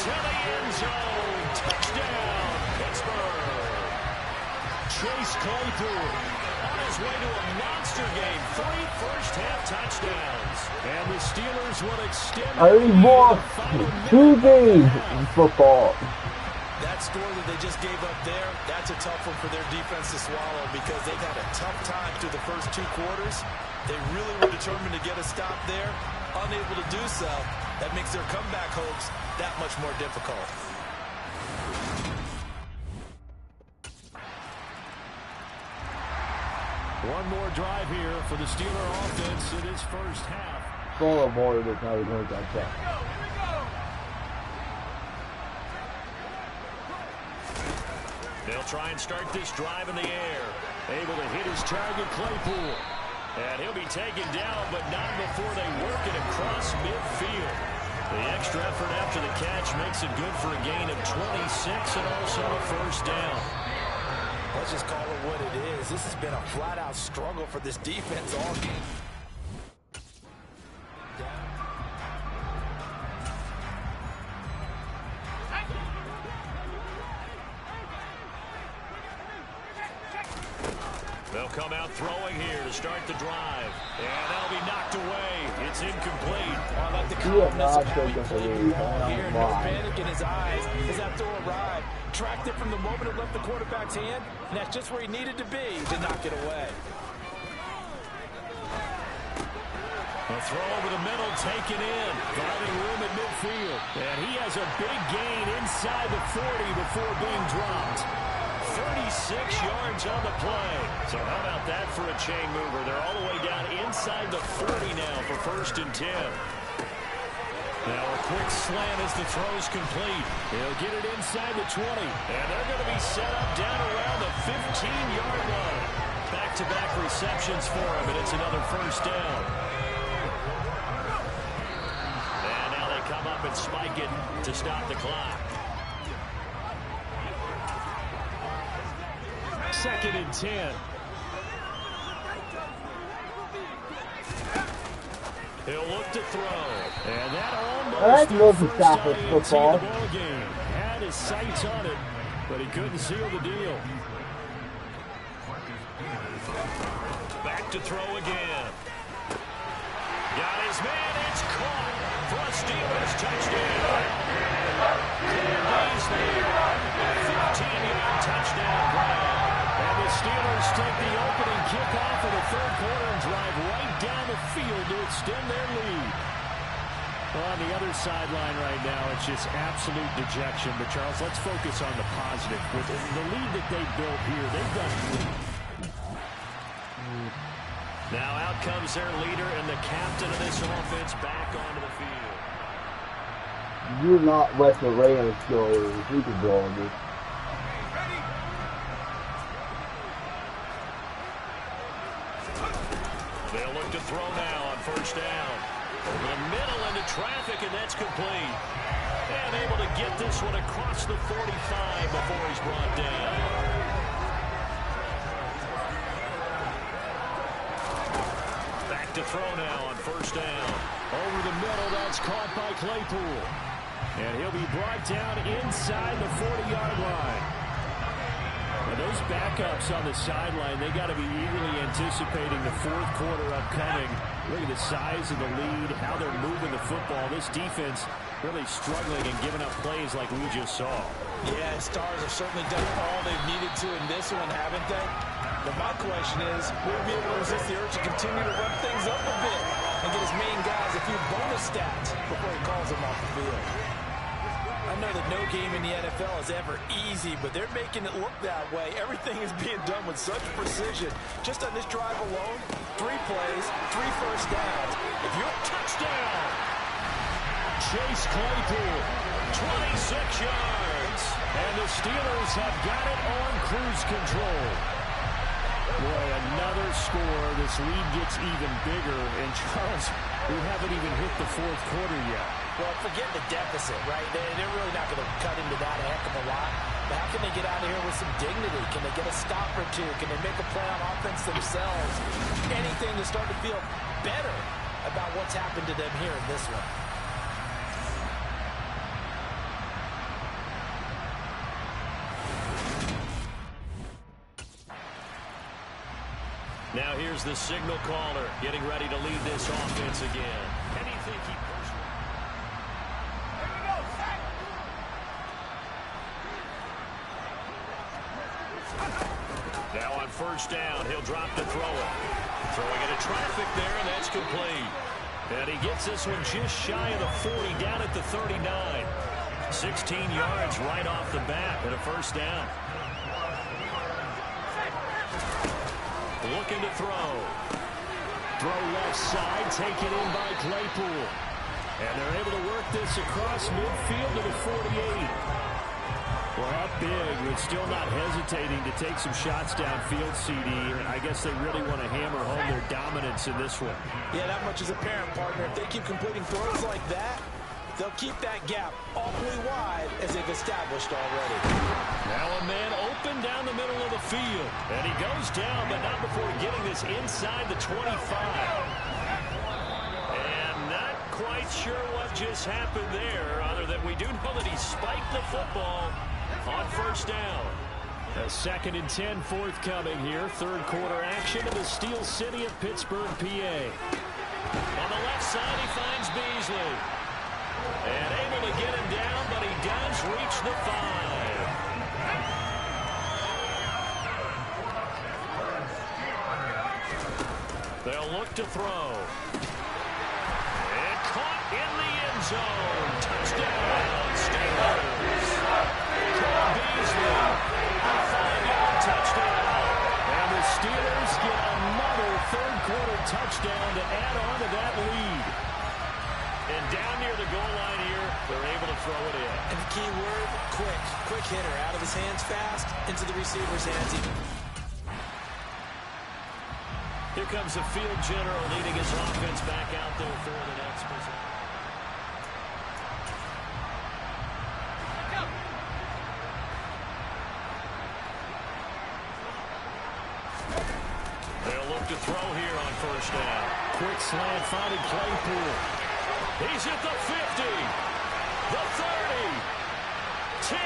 into the end zone. Touchdown, Pittsburgh. Chase Claypool on his way to a monster game. 3 first-half touchdowns. And the Steelers will extend. I lost 2 games in football. That score that they just gave up there, that's a tough one for their defense to swallow because they've had a tough time through the first 2 quarters. They really were determined to get a stop there. Unable to do so, that makes their comeback hopes that much more difficult. One more drive here for the Steeler offense in his first half. Full of more that's how we're going to check. They'll try and start this drive in the air. Able to hit his target, Claypool. And he'll be taken down, but not before they work it across midfield. The extra effort after the catch makes it good for a gain of 26 and also a 1st down. Let's just call it what it is. This has been a flat-out struggle for this defense all game. They'll come out throwing here to start the drive. And that'll be knocked away. It's incomplete. I like the calmness of how he played the ball here. No panic in his eyes as that throw arrived. Tracked it from the moment it left the quarterback's hand, and that's just where he needed to be to knock it away. A throw over the middle, taken in. Finding room at midfield. And he has a big gain inside the 40 before being dropped. 36 yards on the play. So how about that for a chain mover? They're all the way down inside the 40 now for 1st and 10. Now a quick slant as the throw's complete. He'll get it inside the 20. And they're going to be set up down around the 15-yard line. Back-to-back receptions for him, and it's another 1st down. And now they come up and spike it to stop the clock. 2nd and 10. He'll look to throw. And that almost the first time he'd seen the ball game. Had his sights on it, but he couldn't seal the deal. Back to throw again. Got his man. It's caught for a Steelers touchdown. Beasley, 15-yard touchdown grab. And the Steelers take the opening kickoff of the third quarter and drive right down the field to extend their lead. Well, on the other sideline right now, it's just absolute dejection. But, Charles, let's focus on the positive. With the lead that they built here, they've done great. Now out comes their leader and the captain of this offense back onto the field. You're not let the Rams go. You can go on this. They'll look to throw now on first down. Over the middle into traffic, and that's complete. And able to get this one across the 45 before he's brought down. To throw now on first down. Over the middle, that's caught by Claypool. And he'll be brought down inside the 40-yard line. And those backups on the sideline, they got to be eagerly anticipating the fourth quarter upcoming. Look at the size of the lead, how they're moving the football. This defense really struggling and giving up plays like we just saw. Yeah, Stars have certainly done all they've needed to in this one, haven't they? But my question is, will he be able to resist the urge to continue to run things up a bit and get his main guys a few bonus stats before he calls them off the field? I know that no game in the NFL is ever easy, but they're making it look that way. Everything is being done with such precision. Just on this drive alone, 3 plays, 3 first downs. If you're touchdown, Chase Claypool, 26 yards. And the Steelers have got it on cruise control. Boy, another score. This lead gets even bigger. And, Charles, we haven't even hit the fourth quarter yet. Well, forget the deficit, right? They're really not going to cut into that a heck of a lot. But how can they get out of here with some dignity? Can they get a stop or two? Can they make a play on offense themselves? Anything to start to feel better about what's happened to them here in this one. Now here's the signal caller getting ready to lead this offense again. And you think he personally... Here we go, sack! Now on first down, he'll drop to throw it. Throwing into traffic there, and that's complete. And he gets this one just shy of the 40, down at the 39. 16 yards right off the bat and a first down. Looking to throw. Throw left side, taken in by Claypool. And they're able to work this across midfield to the 48. Well, up big, but still not hesitating to take some shots downfield, CD. And I guess they really want to hammer home their dominance in this one. Yeah, that much is apparent, partner. If they keep completing throws like that, they'll keep that gap awfully wide as they've established already. Now a man open down the middle of the field. And he goes down, but not before getting this inside the 25. And not quite sure what just happened there, other than we do know that he spiked the football on first down. A 2nd and 10 forthcoming here. Third quarter action in the Steel City of Pittsburgh, PA. On the left side, he finds Beasley. And able to get him down, but he does reach the 5. They'll look to throw. And caught in the end zone. Touchdown, Steelers. Cole Beasley, a 5-yard touchdown. And the Steelers get another third quarter touchdown to add on to that lead. And down near the goal line here, they're able to throw it in. And the key word, quick. Quick hitter. Out of his hands fast, into the receiver's hands. Here comes the field general leading his offense back out there for the next possession. look to throw here on first down. Quick slant finding Claypool. He's at the 50, the 30, 10,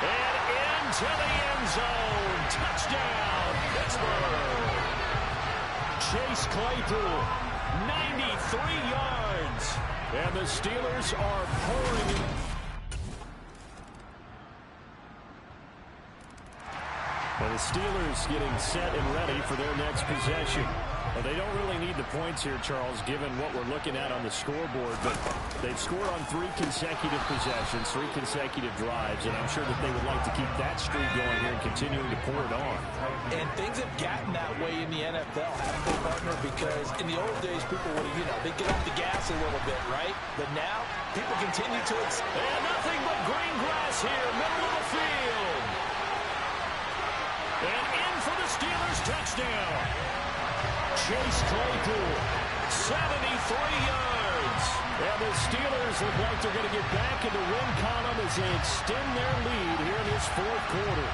and into the end zone. Touchdown, Pittsburgh. Chase Claypool, 93 yards. And the Steelers are pouring in. And the Steelers getting set and ready for their next possession. Well, they don't really need the points here, Charles, given what we're looking at on the scoreboard. But they've scored on 3 consecutive possessions, 3 consecutive drives, and I'm sure that they would like to keep that streak going here and continuing to pour it on. And things have gotten that way in the NFL, haven't they, partner? Because in the old days, people would have, they'd get off the gas a little bit, right? But now, people continue to... And nothing but green grass here, middle of the field. And in for the Steelers touchdown. Chase Claypool, 73 yards. And the Steelers look like they're going to get back in the win column as they extend their lead here in this fourth quarter.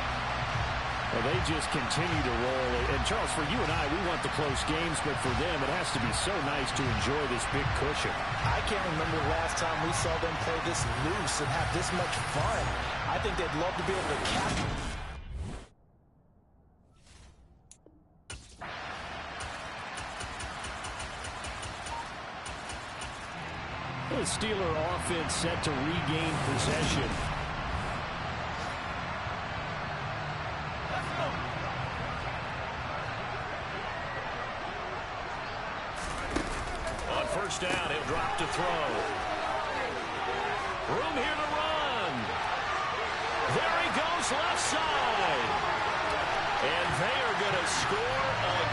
Well, they just continue to roll. And, Charles, for you and I, we want the close games, but for them, it has to be so nice to enjoy this big cushion. I can't remember the last time we saw them play this loose and have this much fun. I think they'd love to be able to capture. The Steeler offense set to regain possession. On first down, he'll drop to throw. Room here to run. There he goes, left side. And they are going to score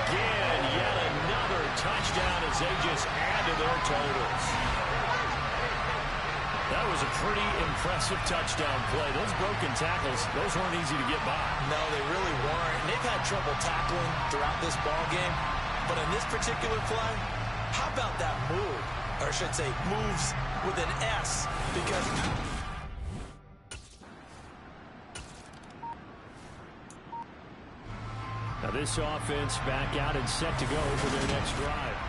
again. Yet another touchdown as they just add to their totals. That was a pretty impressive touchdown play. Those broken tackles, those weren't easy to get by. No, they really weren't. And they've had trouble tackling throughout this ball game. But in this particular play, how about that move? Or I should say moves with an S. Because... Now this offense back out and set to go for their next drive.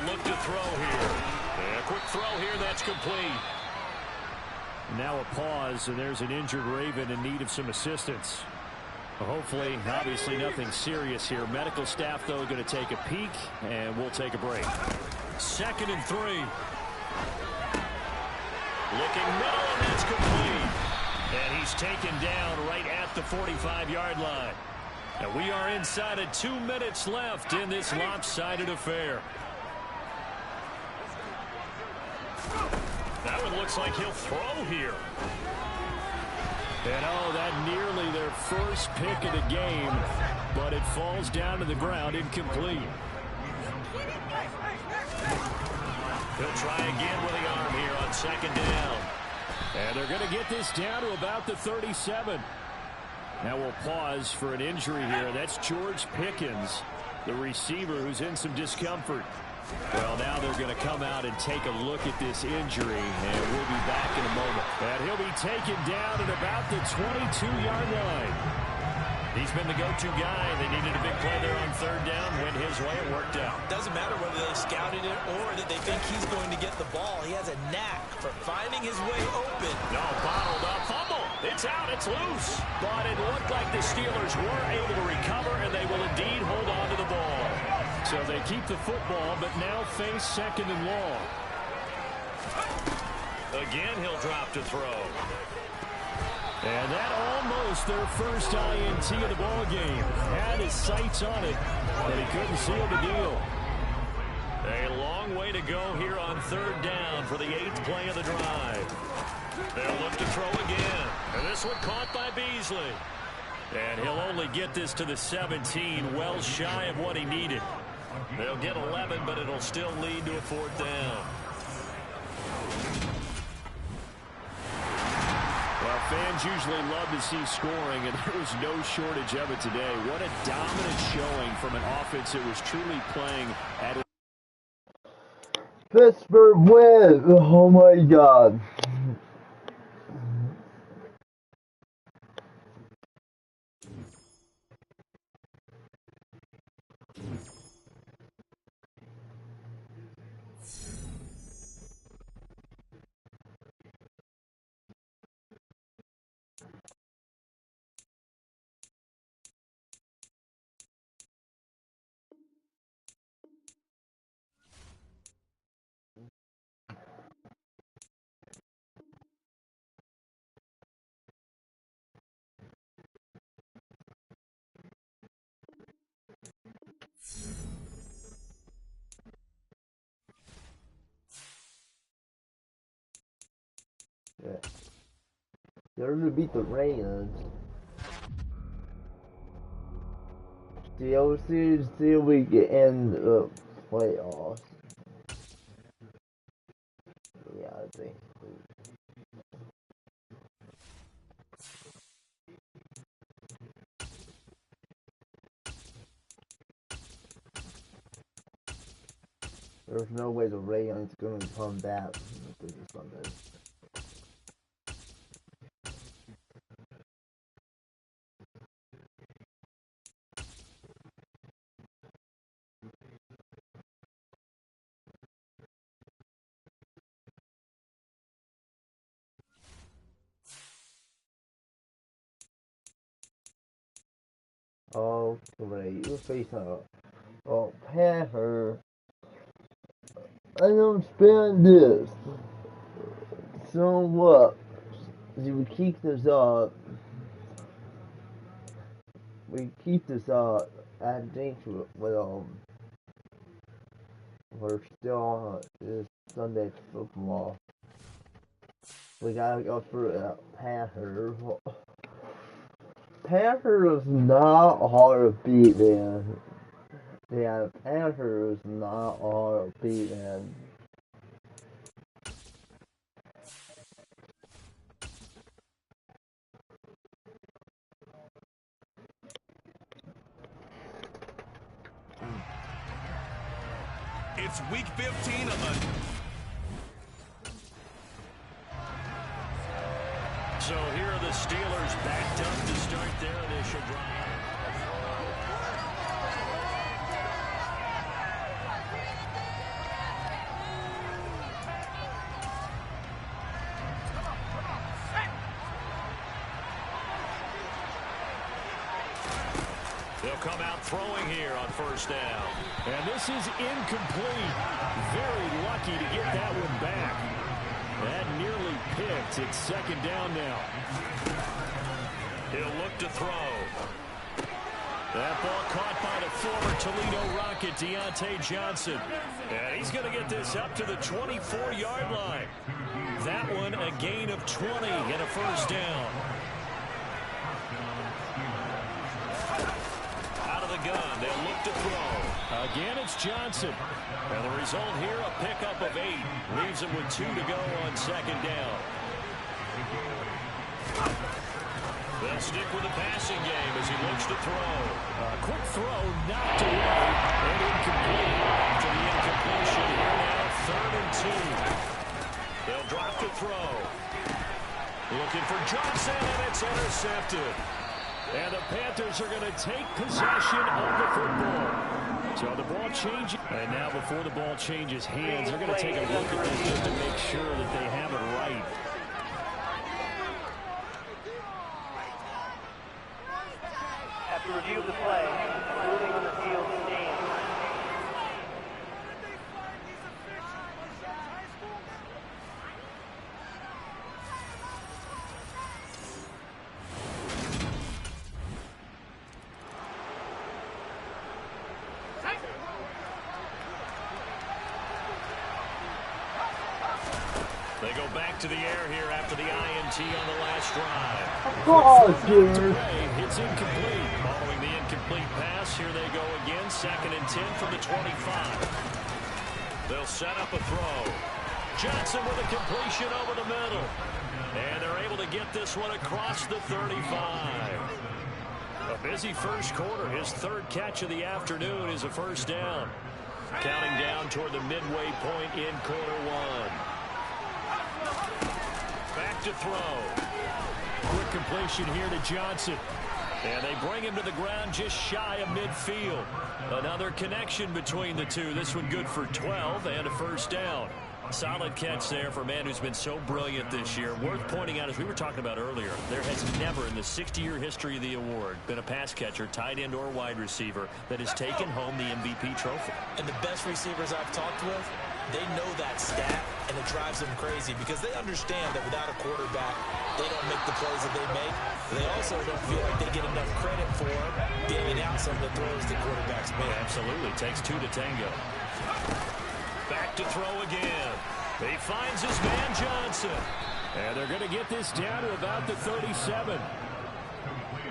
Look to throw here. And a quick throw here, that's complete. Now a pause, and there's an injured Raven in need of some assistance. Hopefully, obviously nothing serious here. Medical staff, though, going to take a peek, and we'll take a break. 2nd and 3. Looking middle, and that's complete. And he's taken down right at the 45-yard line. And we are inside of 2 minutes left in this lopsided affair. That one looks like he'll throw here. And oh, that nearly their first pick of the game, but it falls down to the ground incomplete. He'll try again with the arm here on 2nd down. And they're going to get this down to about the 37. Now we'll pause for an injury here. That's George Pickens, the receiver who's in some discomfort. Well, now they're going to come out and take a look at this injury, and we'll be back in a moment. And he'll be taken down at about the 22-yard line. He's been the go-to guy. They needed a big play there on 3rd down. Went his way. It worked out. Doesn't matter whether they scouted it or that they think he's going to get the ball. He has a knack for finding his way open. No, bottled up. Fumble. It's out. It's loose. But it looked like the Steelers were able to recover, and they will indeed hold on to the ball. So they keep the football, but now face 2nd and long. Again, he'll drop to throw. And that almost their first INT of the ball game. Had his sights on it, but he couldn't seal the deal. A long way to go here on 3rd down for the 8th play of the drive. They'll look to throw again. And this one caught by Beasley. And he'll only get this to the 17, well shy of what he needed. They'll get 11, but it'll still lead to a 4th down. Well, fans usually love to see scoring, and there was no shortage of it today. What a dominant showing from an offense that was truly playing at... Pittsburgh win. Oh my God. Yeah. They're gonna beat the Ravens. See if we can end the playoffs. Yeah, I think. There's no way the Ravens gonna come back this Sunday. Oh, great. You're facing a Panther. I don't spend this. So what? If we keep this up, I think we're still on this Sunday football. We gotta go through Panther. Panther is not hard to beat, man. Yeah, Panther is not hard to beat, man. It's week 15 of the... So here are the Steelers backed up to start their initial drive. They'll come out throwing here on first down. And this is incomplete. Very lucky to get that one back. That nearly picked. It's second down now. He'll look to throw. That ball caught by the former Toledo Rocket, Deontay Johnson. And he's going to get this up to the 24-yard line. That one a gain of 20 and a first down. Out of the gun, they'll look to throw. Again, it's Johnson. And the result here, a pickup of 8. Leaves him with 2 to go on second down. They'll stick with the passing game as he looks to throw. Quick throw, knocked away, and incomplete. To the incompletion here now, 3rd and 2. They'll drop to throw. Looking for Johnson, and it's intercepted. And the Panthers are going to take possession of the football. So the ball changes. And now before the ball changes hands, they're going to take a look at this just to make sure that they have it right. After review of the play, ruling on the field stands. They go back to the air here after the INT on the last drive. Oh, dude. It's incomplete. Following the incomplete pass, here they go again. 2nd and 10 from the 25. They'll set up a throw. Johnson with a completion over the middle. And they're able to get this one across the 35. A busy first quarter. His 3rd catch of the afternoon is a first down. Counting down toward the midway point in quarter one. Back to throw. Quick completion here to Johnson. And they bring him to the ground just shy of midfield. Another connection between the two. This one good for 12 and a first down. Solid catch there for a man who's been so brilliant this year. Worth pointing out, as we were talking about earlier, there has never in the 60-year history of the award been a pass catcher, tight end, or wide receiver that has taken home the MVP trophy. And the best receivers I've talked with, they know that stat, and it drives them crazy because they understand that without a quarterback, they don't make the plays that they make. They also don't feel like they get enough credit for giving out some of the throws the quarterbacks make. Absolutely. Takes two to tango. Back to throw again. He finds his man Johnson. And they're going to get this down to about the 37.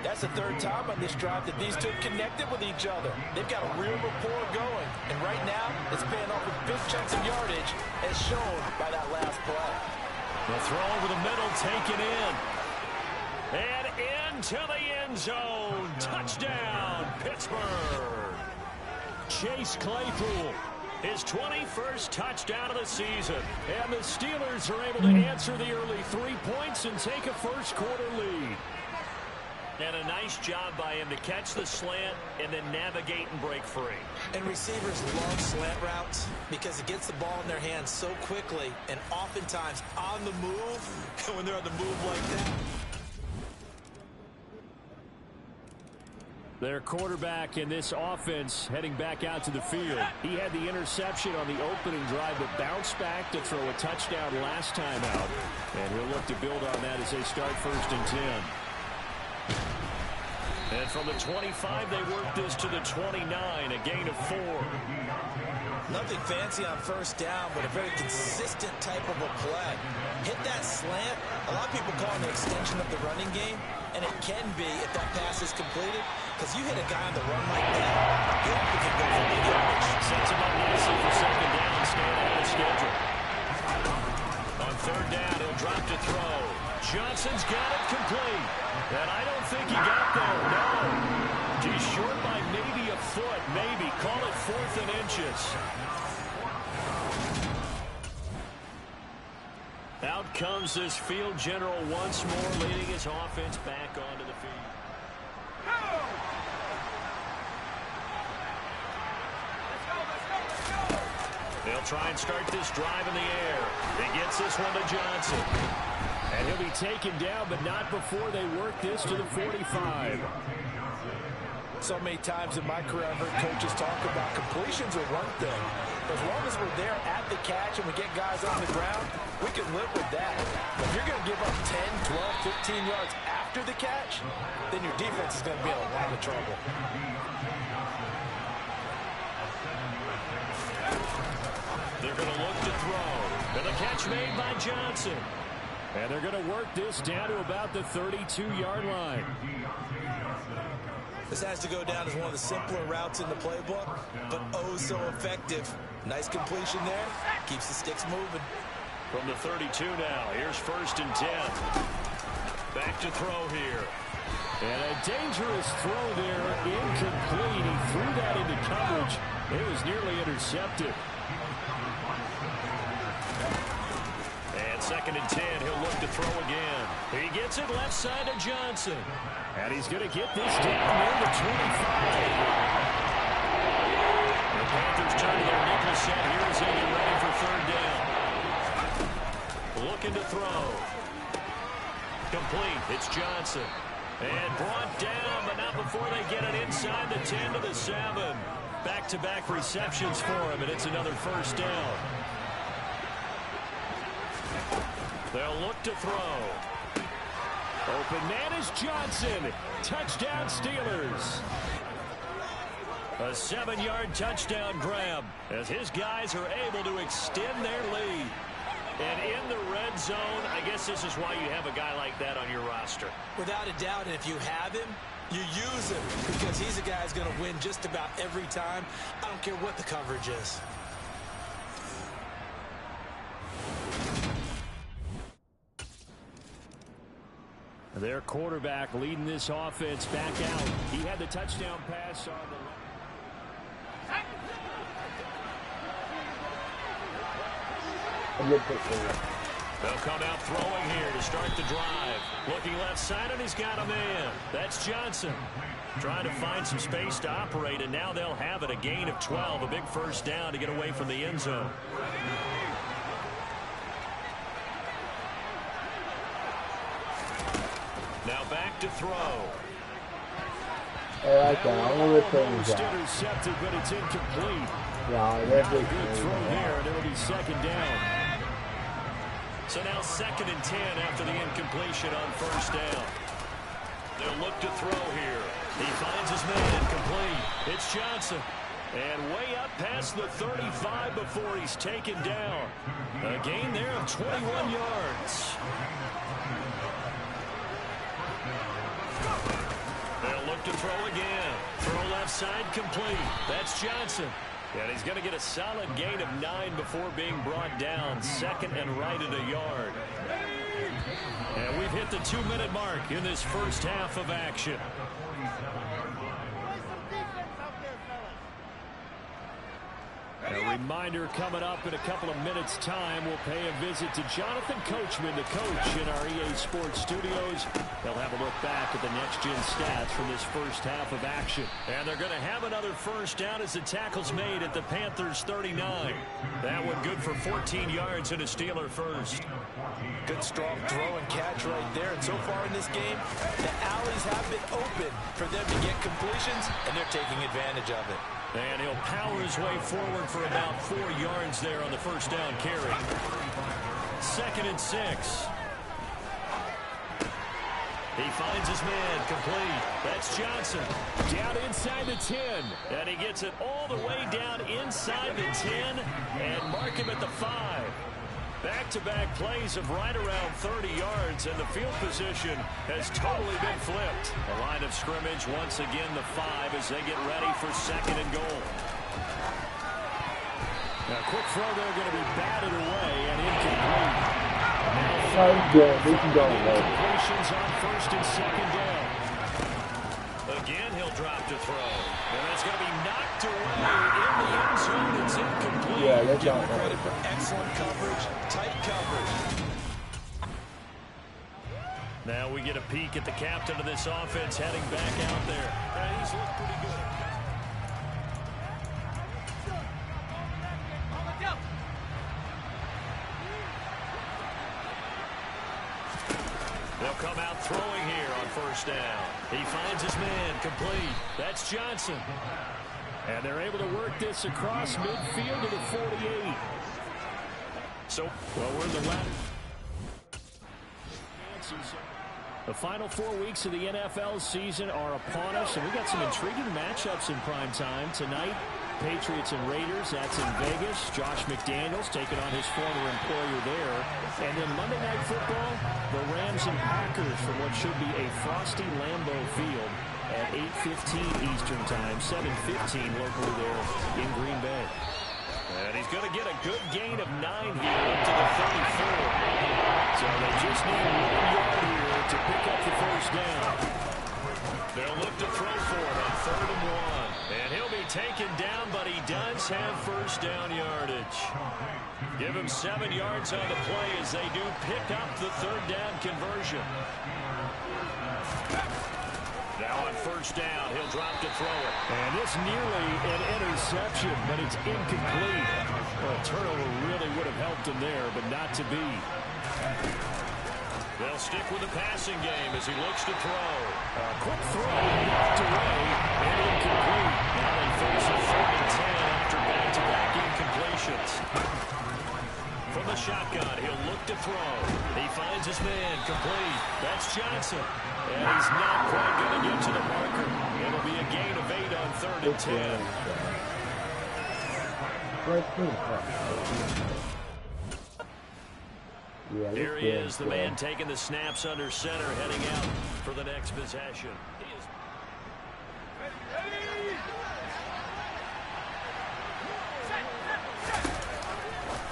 That's the third time on this drive that these two connected with each other. They've got a real rapport going. And right now, it's paying off with big chunks of yardage, as shown by that last play. The throw over the middle, taken in. And into the end zone. Touchdown, Pittsburgh. Chase Claypool. His 21st touchdown of the season. And the Steelers are able to answer the early 3 points and take a first-quarter lead. And a nice job by him to catch the slant and then navigate and break free. And receivers love slant routes because it gets the ball in their hands so quickly and oftentimes on the move. When they're on the move like that. Their quarterback in this offense heading back out to the field. He had the interception on the opening drive, but bounced back to throw a touchdown last time out. And he'll look to build on that as they start 1st and 10. And from the 25, they work this to the 29, a gain of 4. Nothing fancy on first down, but a very consistent type of a play. Hit that slant. A lot of people call it an extension of the running game, and it can be if that pass is completed, because you hit a guy on the run like that, you often can go for big yardage. Sets him up nicely for 2nd down and staying ahead of schedule. On 3rd down, he'll drop to throw. Johnson's got it complete. And I don't think he got there, no. He's short by maybe a foot, maybe. Call it 4th and inches. Out comes this field general once more, leading his offense back onto the field. They'll try and start this drive in the air. He gets this one to Johnson. And he'll be taken down, but not before they work this to the 45. So many times in my career, I've heard coaches talk about completions are one thing. As long as we're there at the catch and we get guys on the ground, we can live with that. But if you're going to give up 10, 12, 15 yards after the catch, then your defense is going to be in a lot of trouble. They're going to look to throw. And the catch made by Johnson. And they're going to work this down to about the 32-yard line. This has to go down as one of the simpler routes in the playbook, but oh so effective. Nice completion there. Keeps the sticks moving. From the 32 now, here's 1st and 10. Back to throw here. And a dangerous throw there, incomplete. He threw that into coverage. It was nearly intercepted. And 2nd and 10, he'll look to throw again. He gets it left side to Johnson. And he's going to get this down near the 25. The Panthers turn to their nickel set here as they get ready for 3rd down. Looking to throw. Complete. It's Johnson. And brought down, but not before they get it inside the 10 to the 7. Back-to-back receptions for him, and it's another 1st down. They'll look to throw. Open man is Johnson. Touchdown Steelers. A 7-yard touchdown grab as his guys are able to extend their lead. And in the red zone, I guess this is why you have a guy like that on your roster. Without a doubt, and if you have him, you use him because he's a guy who's going to win just about every time. I don't care what the coverage is. Their quarterback leading this offense back out. He had the touchdown pass on the They'll come out throwing here to start the drive. Looking left side, and he's got a man. That's Johnson. Trying to find some space to operate, and now they'll have it. A gain of 12, a big first down to get away from the end zone. Now back to throw. I like that. I'm going to return Almost that. intercepted, but it's incomplete. Yeah, that's Not a good throw there, and it'll be second down. So now 2nd and 10 after the incompletion on first down. They'll look to throw here. He finds his man complete. It's Johnson. And way up past the 35 before he's taken down. A gain there of 21 yards. They'll look to throw again. Throw left side complete. That's Johnson. And he's going to get a solid gain of 9 before being brought down. 2nd and right at a yard. And we've hit the 2-minute mark in this first half of action. A reminder coming up in a couple of minutes' time. We'll pay a visit to Jonathan Coachman, the coach in our EA Sports studios. They'll have a look back at the next-gen stats from this first half of action. And they're going to have another first down as the tackle's made at the Panthers' 39. That one good for 14 yards and a Steeler first. Good strong throw and catch right there. And so far in this game, the alleys have been open for them to get completions, and they're taking advantage of it. And he'll power his way forward for about 4 yards there on the first down carry. 2nd and 6. He finds his man complete. That's Johnson. Down inside the 10. And he gets it all the way down inside the 10 and mark him at the 5. Back-to-back plays of right around 30 yards, and the field position has totally been flipped. The line of scrimmage once again the 5 as they get ready for 2nd and goal. Now, quick throw there going to be batted away and incomplete. Completions on 1st and 2nd down. Again, he'll drop to throw. And that's going to be knocked away in the end zone. It's incomplete. Yeah, that's Give him credit for excellent coverage, tight coverage. Now we get a peek at the captain of this offense heading back out there. And he's looked pretty good. They'll come out throwing here on first down. He finds his man complete. That's Johnson. And they're able to work this across midfield to the 48. So, well, we're in the latter. The final 4 weeks of the NFL season are upon us, and we've got some intriguing matchups in prime time tonight. Patriots and Raiders, that's in Vegas. Josh McDaniels taking on his former employer there. And then Monday Night Football, the Rams and Packers from what should be a frosty Lambeau Field at 8:15 Eastern Time, 7:15 locally there in Green Bay. And he's going to get a good gain of 9 here up to the 34. So they just need 1 yard here to pick up the first down. They'll look to throw for it on 3rd and 1. And he'll be taken down, but he does have first down yardage. Give him 7 yards on the play as they do pick up the 3rd down conversion. Now on first down, he'll drop to throw it. And it's nearly an interception, but it's incomplete. Well, a turnover really would have helped him there, but not to be. They'll stick with the passing game as he looks to throw. A quick throw, knocked away, and incomplete. Now they face a 3rd and 10 after back-to-back incompletions. From the shotgun, he'll look to throw. He finds his man complete. That's Johnson. And he's not quite going to get to the marker. It'll be a gain of 8 on 3rd and 10. Yeah, here he is, the man taking the snaps under center, heading out for the next possession.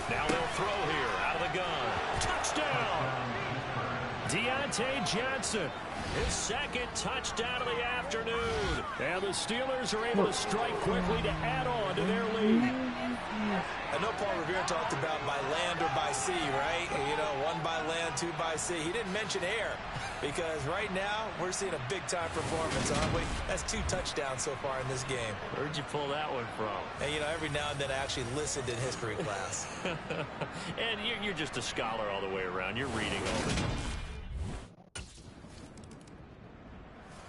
Now they'll throw here, out of the gun. Touchdown! Deontay Johnson, his 2nd touchdown of the afternoon. And the Steelers are able to strike quickly to add on to their lead. I know Paul Revere talked about by land or by sea. sea, right? You know, 1 by land, 2 by sea. He didn't mention air because right now we're seeing a big-time performance, aren't we? That's 2 touchdowns so far in this game. Where'd you pull that one from? And, you know, every now and then I actually listened in history class. And you're just a scholar all the way around. You're reading all the time.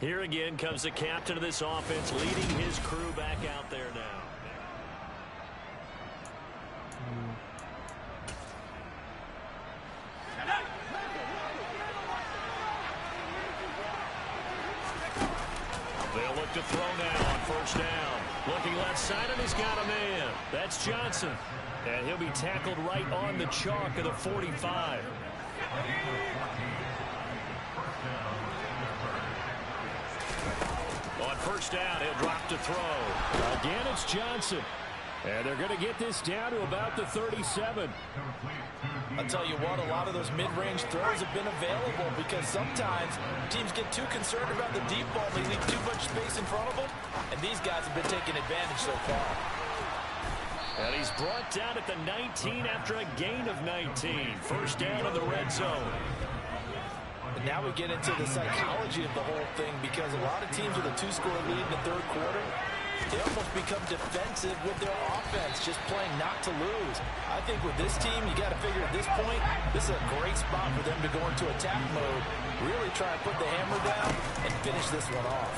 Here again comes the captain of this offense, leading his crew back out there now. They'll look to throw now on first down. Looking left side, and he's got a man. That's Johnson. And he'll be tackled right on the chalk of the 45. On first down, he'll drop to throw. Again, it's Johnson. And they're going to get this down to about the 37. I'll tell you what, a lot of those mid-range throws have been available because sometimes teams get too concerned about the deep ball. They leave too much space in front of them, and these guys have been taking advantage so far. And he's brought down at the 19 after a gain of 19. First down in the red zone. And now we get into the psychology of the whole thing because a lot of teams with a 2-score lead in the third quarter, they almost become defensive with their offense, just playing not to lose. I think with this team, you got to figure at this point, this is a great spot for them to go into attack mode, really try and put the hammer down and finish this one off.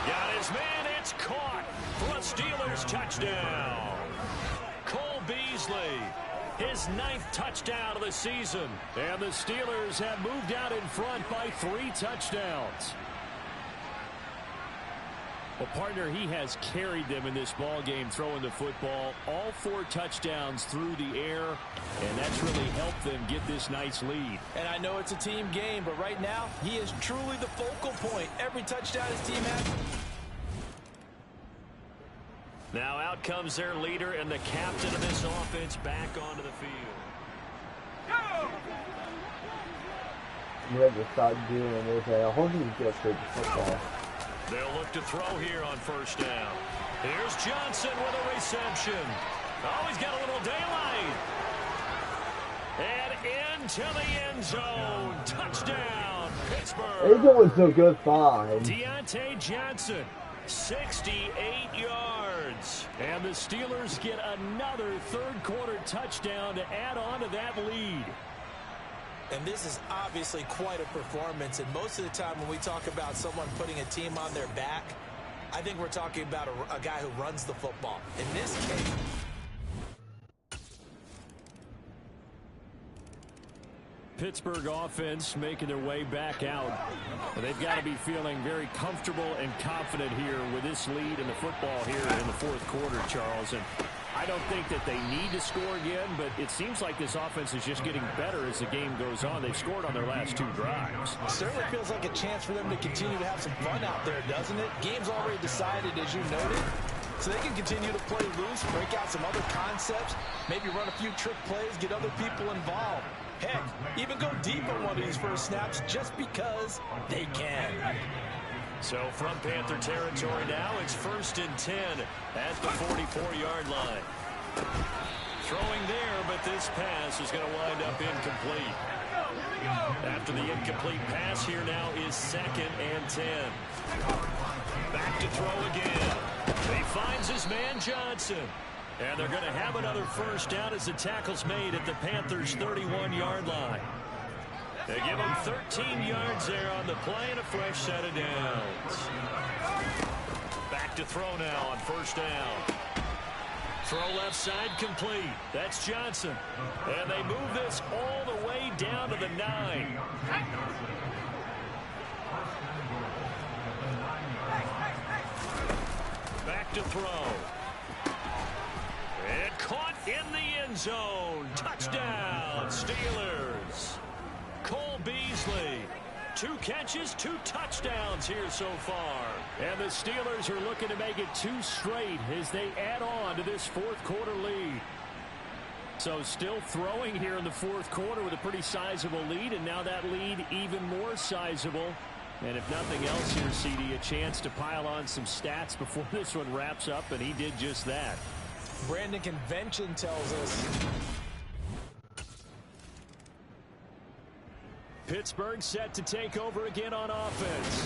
Got his man, it's caught for a Steelers touchdown. Cole Beasley, his 9th touchdown of the season. And the Steelers have moved out in front by 3 touchdowns. Well, partner, he has carried them in this ball game, throwing the football. All 4 touchdowns through the air, and that's really helped them get this nice lead. And I know it's a team game, but right now, he is truly the focal point. Every touchdown his team has. Now out comes their leader and the captain of this offense back onto the field. You have to start doing this. I hope you get to the football. They'll look to throw here on first down. Here's Johnson with a reception. Oh, he's got a little daylight. And into the end zone. Touchdown, Pittsburgh. It was a good find. Deontay Johnson, 68 yards. And the Steelers get another third-quarter touchdown to add on to that lead. And this is obviously quite a performance. And most of the time when we talk about someone putting a team on their back, I think we're talking about a guy who runs the football. In this case, Pittsburgh offense making their way back out. They've got to be feeling very comfortable and confident here with this lead in the football here in the fourth quarter, Charles. And I don't think that they need to score again, but it seems like this offense is just getting better as the game goes on. They've scored on their last 2 drives. It certainly feels like a chance for them to continue to have some fun out there, doesn't it? Game's already decided, as you noted. So they can continue to play loose, break out some other concepts, maybe run a few trick plays, get other people involved. Heck, even go deep on one of these first snaps just because they can. So from Panther territory now, it's 1st and 10 at the 44-yard line. Throwing there, but this pass is going to wind up incomplete. After the incomplete pass, here now is 2nd and 10. Back to throw again. He finds his man Johnson. And they're going to have another first down as the tackle's made at the Panthers' 31-yard line. They give him 13 yards there on the play and a fresh set of downs. Back to throw now on first down. Throw left side complete. That's Johnson. And they move this all the way down to the 9. Back to throw. And caught in the end zone. Touchdown, Steelers. Cole Beasley, 2 catches, 2 touchdowns here so far. And the Steelers are looking to make it 2 straight as they add on to this fourth quarter lead. So still throwing here in the fourth quarter with a pretty sizable lead, and now that lead even more sizable. And if nothing else here, CD, a chance to pile on some stats before this one wraps up, and he did just that. Brandon convention tells us. Pittsburgh set to take over again on offense.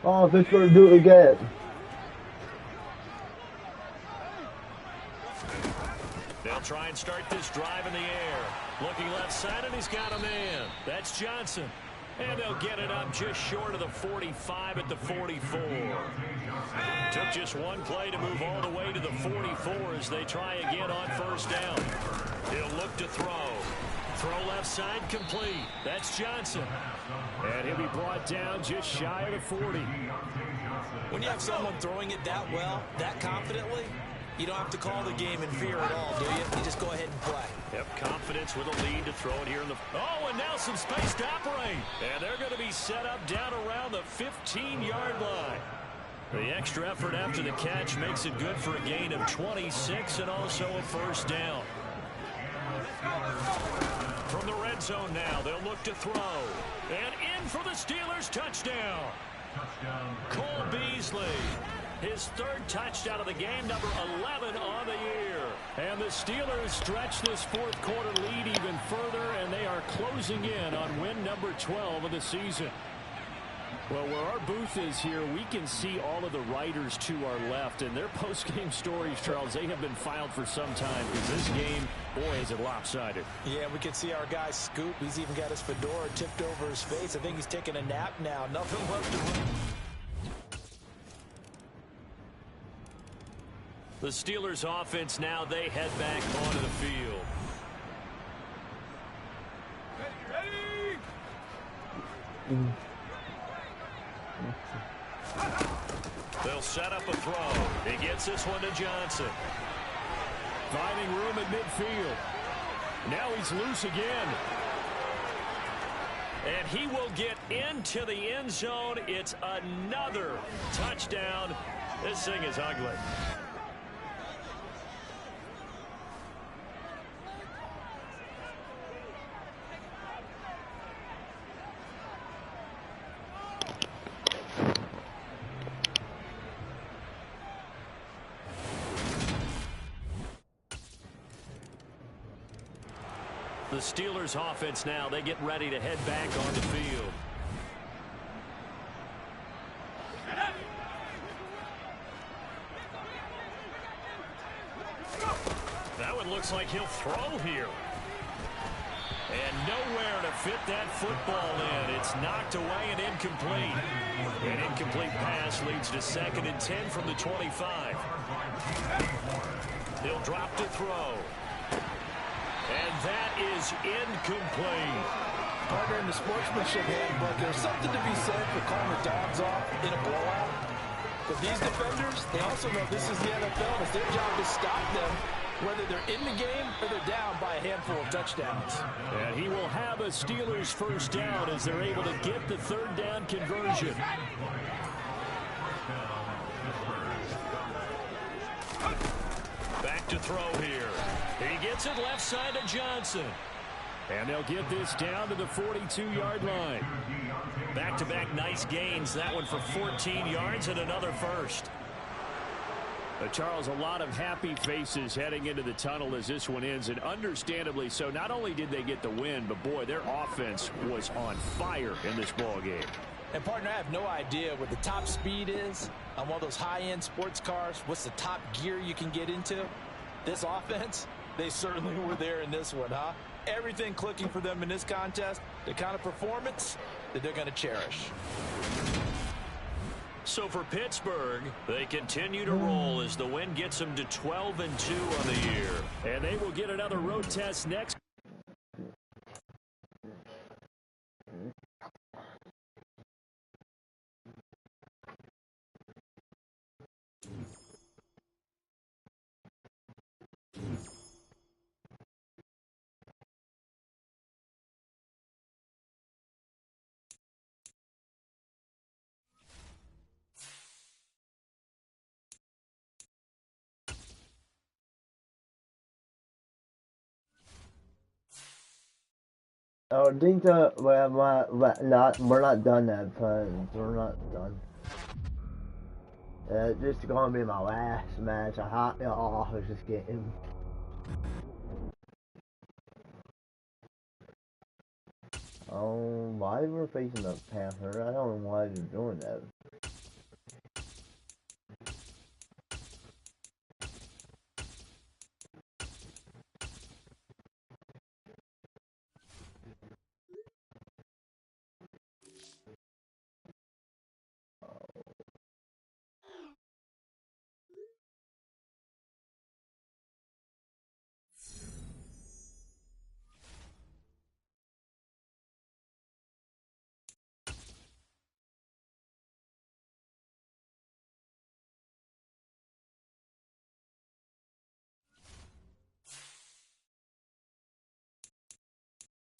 Oh, Pittsburgh do it again. They'll try and start this drive in the air. Looking left side, and he's got a man. That's Johnson. And they'll get it up just short of the 45 at the 44. Took just one play to move all the way to the 44 as they try again on first down. He'll look to throw. Throw left side complete. That's Johnson. And he'll be brought down just shy of the 40. When you have someone throwing it that well, that confidently, you don't have to call the game in fear at all, do you? You just go ahead and play. Yep, confidence with a lead to throw it here in the... Oh, and now some space to operate. And they're going to be set up down around the 15-yard line. The extra effort after the catch makes it good for a gain of 26 and also a first down. From the red zone now, they'll look to throw. And in for the Steelers, touchdown. Cole Beasley. His third touchdown of the game, number 11 on the year. And the Steelers stretch this fourth quarter lead even further, and they are closing in on win number 12 of the season. Well, where our booth is here, we can see all of the writers to our left, and their post-game stories, Charles, they have been filed for some time, because this game, boy, is it lopsided. Yeah, we can see our guy Scoop. He's even got his fedora tipped over his face. I think he's taking a nap now. Nothing left to run. The Steelers offense now, they head back onto the field. They'll set up a throw. He gets this one to Johnson. Finding room at midfield. Now he's loose again. And he will get into the end zone. It's another touchdown. This thing is ugly. The Steelers offense now, they get ready to head back on the field. That one looks like he'll throw here. And nowhere to fit that football in. It's knocked away and incomplete. An incomplete pass leads to 2nd and 10 from the 25. He'll drop to throw. And that is incomplete. Partner, in the sportsmanship handbook, there's something to be said for calling the dogs off in a blowout. But these defenders, they also know this is the NFL. It's their job to stop them, whether they're in the game or they're down by a handful of touchdowns. And he will have a Steelers first down as they're able to get the third down conversion. Back to throw here. He gets it left side to Johnson. And they'll get this down to the 42-yard line. Back-to-back nice gains. That one for 14 yards and another first. Charles, a lot of happy faces heading into the tunnel as this one ends, and understandably so. Not only did they get the win, but boy, their offense was on fire in this ball game. And partner, I have no idea what the top speed is on one of those high-end sports cars. What's the top gear you can get into? This offense, they certainly were there in this one, huh? Everything clicking for them in this contest, the kind of performance that they're going to cherish. So for Pittsburgh, they continue to roll as the win gets them to 12-2 on the year. And they will get another road test next. I think that we're not done yet, but we're not done. This is gonna be my last match. I hot off this game. Why we're facing the Panther? I don't know why they're doing that.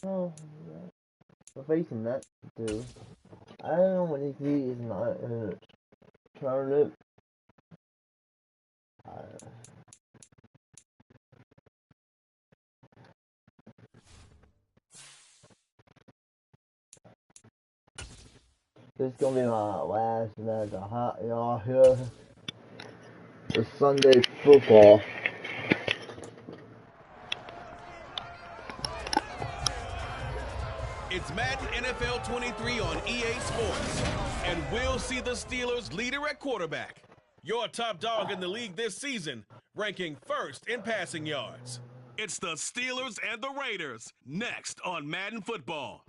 Oh, we're facing that too. I don't know what he is not turn it. This is gonna be my last match. A hot y'all here. The Sunday football. It's Madden NFL 23 on EA Sports, and we'll see the Steelers leader at quarterback. Your top dog in the league this season, ranking first in passing yards. It's the Steelers and the Raiders, next on Madden Football.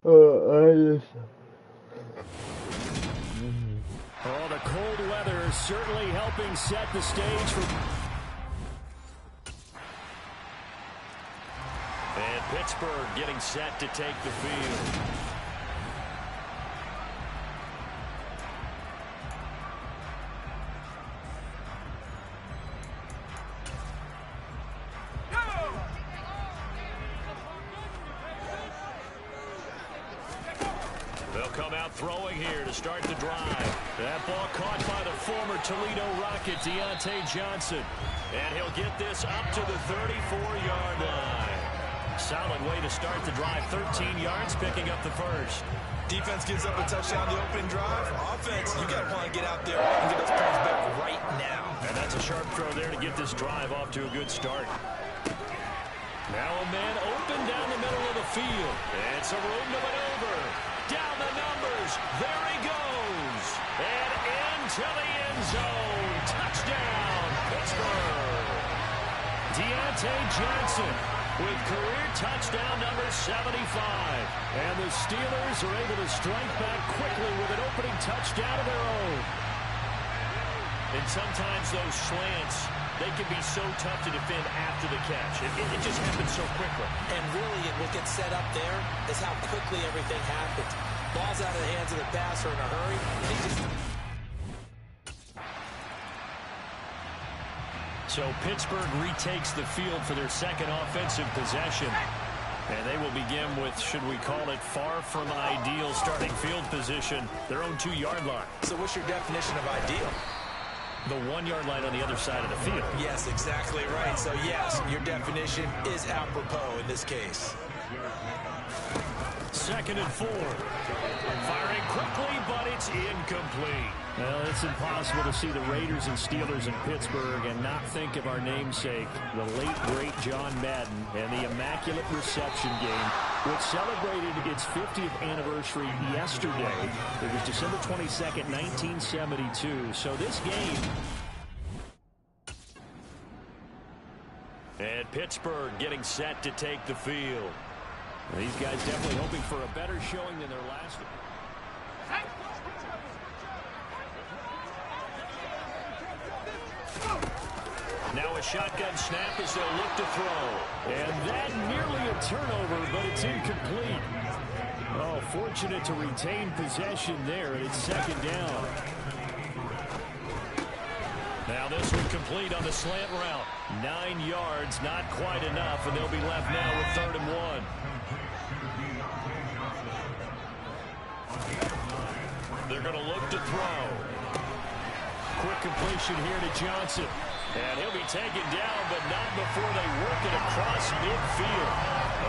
Oh, the cold weather is certainly helping set the stage for... And Pittsburgh getting set to take the field. They'll come out throwing here to start the drive. That ball caught by the former Toledo Rocket, Deontay Johnson. And he'll get this up to the 34-yard line. Solid way to start the drive. 13 yards, picking up the first. Defense gives up a touchdown the opening drive. Offense, you got to want to get out there and get those points back right now. And that's a sharp throw there to get this drive off to a good start. Now a man open down the middle of the field. And some room to maneuver. Down the numbers. There he goes. And into the end zone. Touchdown, Pittsburgh. Deontay Johnson with career touchdown number 75. And the Steelers are able to strike back quickly with an opening touchdown of their own. And sometimes those slants, they can be so tough to defend after the catch. It just happens so quickly. And really, what gets set up there is how quickly everything happens. Ball's out of the hands of the passer in a hurry. So Pittsburgh retakes the field for their second offensive possession. And they will begin with, should we call it, far from ideal starting field position, their own 2-yard line. So what's your definition of ideal? The 1-yard line on the other side of the field. Yes, exactly right. So, yes, your definition is apropos in this case. 2nd and 4. Firing quickly, but it's incomplete. Well, it's impossible to see the Raiders and Steelers in Pittsburgh and not think of our namesake, the late, great John Madden, and the Immaculate Reception game, which celebrated its 50th anniversary yesterday. It was December 22nd, 1972. So this game... And Pittsburgh getting set to take the field. These guys definitely hoping for a better showing than their last one. Now a shotgun snap as they'll look to throw. And that nearly a turnover, but it's incomplete. Oh, fortunate to retain possession there, and it's 2nd down. Now this one complete on the slant route. 9 yards, not quite enough, and they'll be left now with 3rd and 1. They're going to look to throw. Quick completion here to Johnson. And he'll be taken down, but not before they work it across midfield.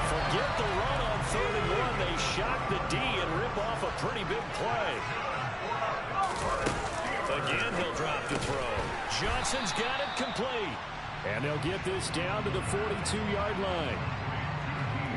Forget the run on 3rd and 1. They shock the D and rip off a pretty big play. Again, he'll drop to throw. Johnson's got it complete. And they'll get this down to the 42-yard line.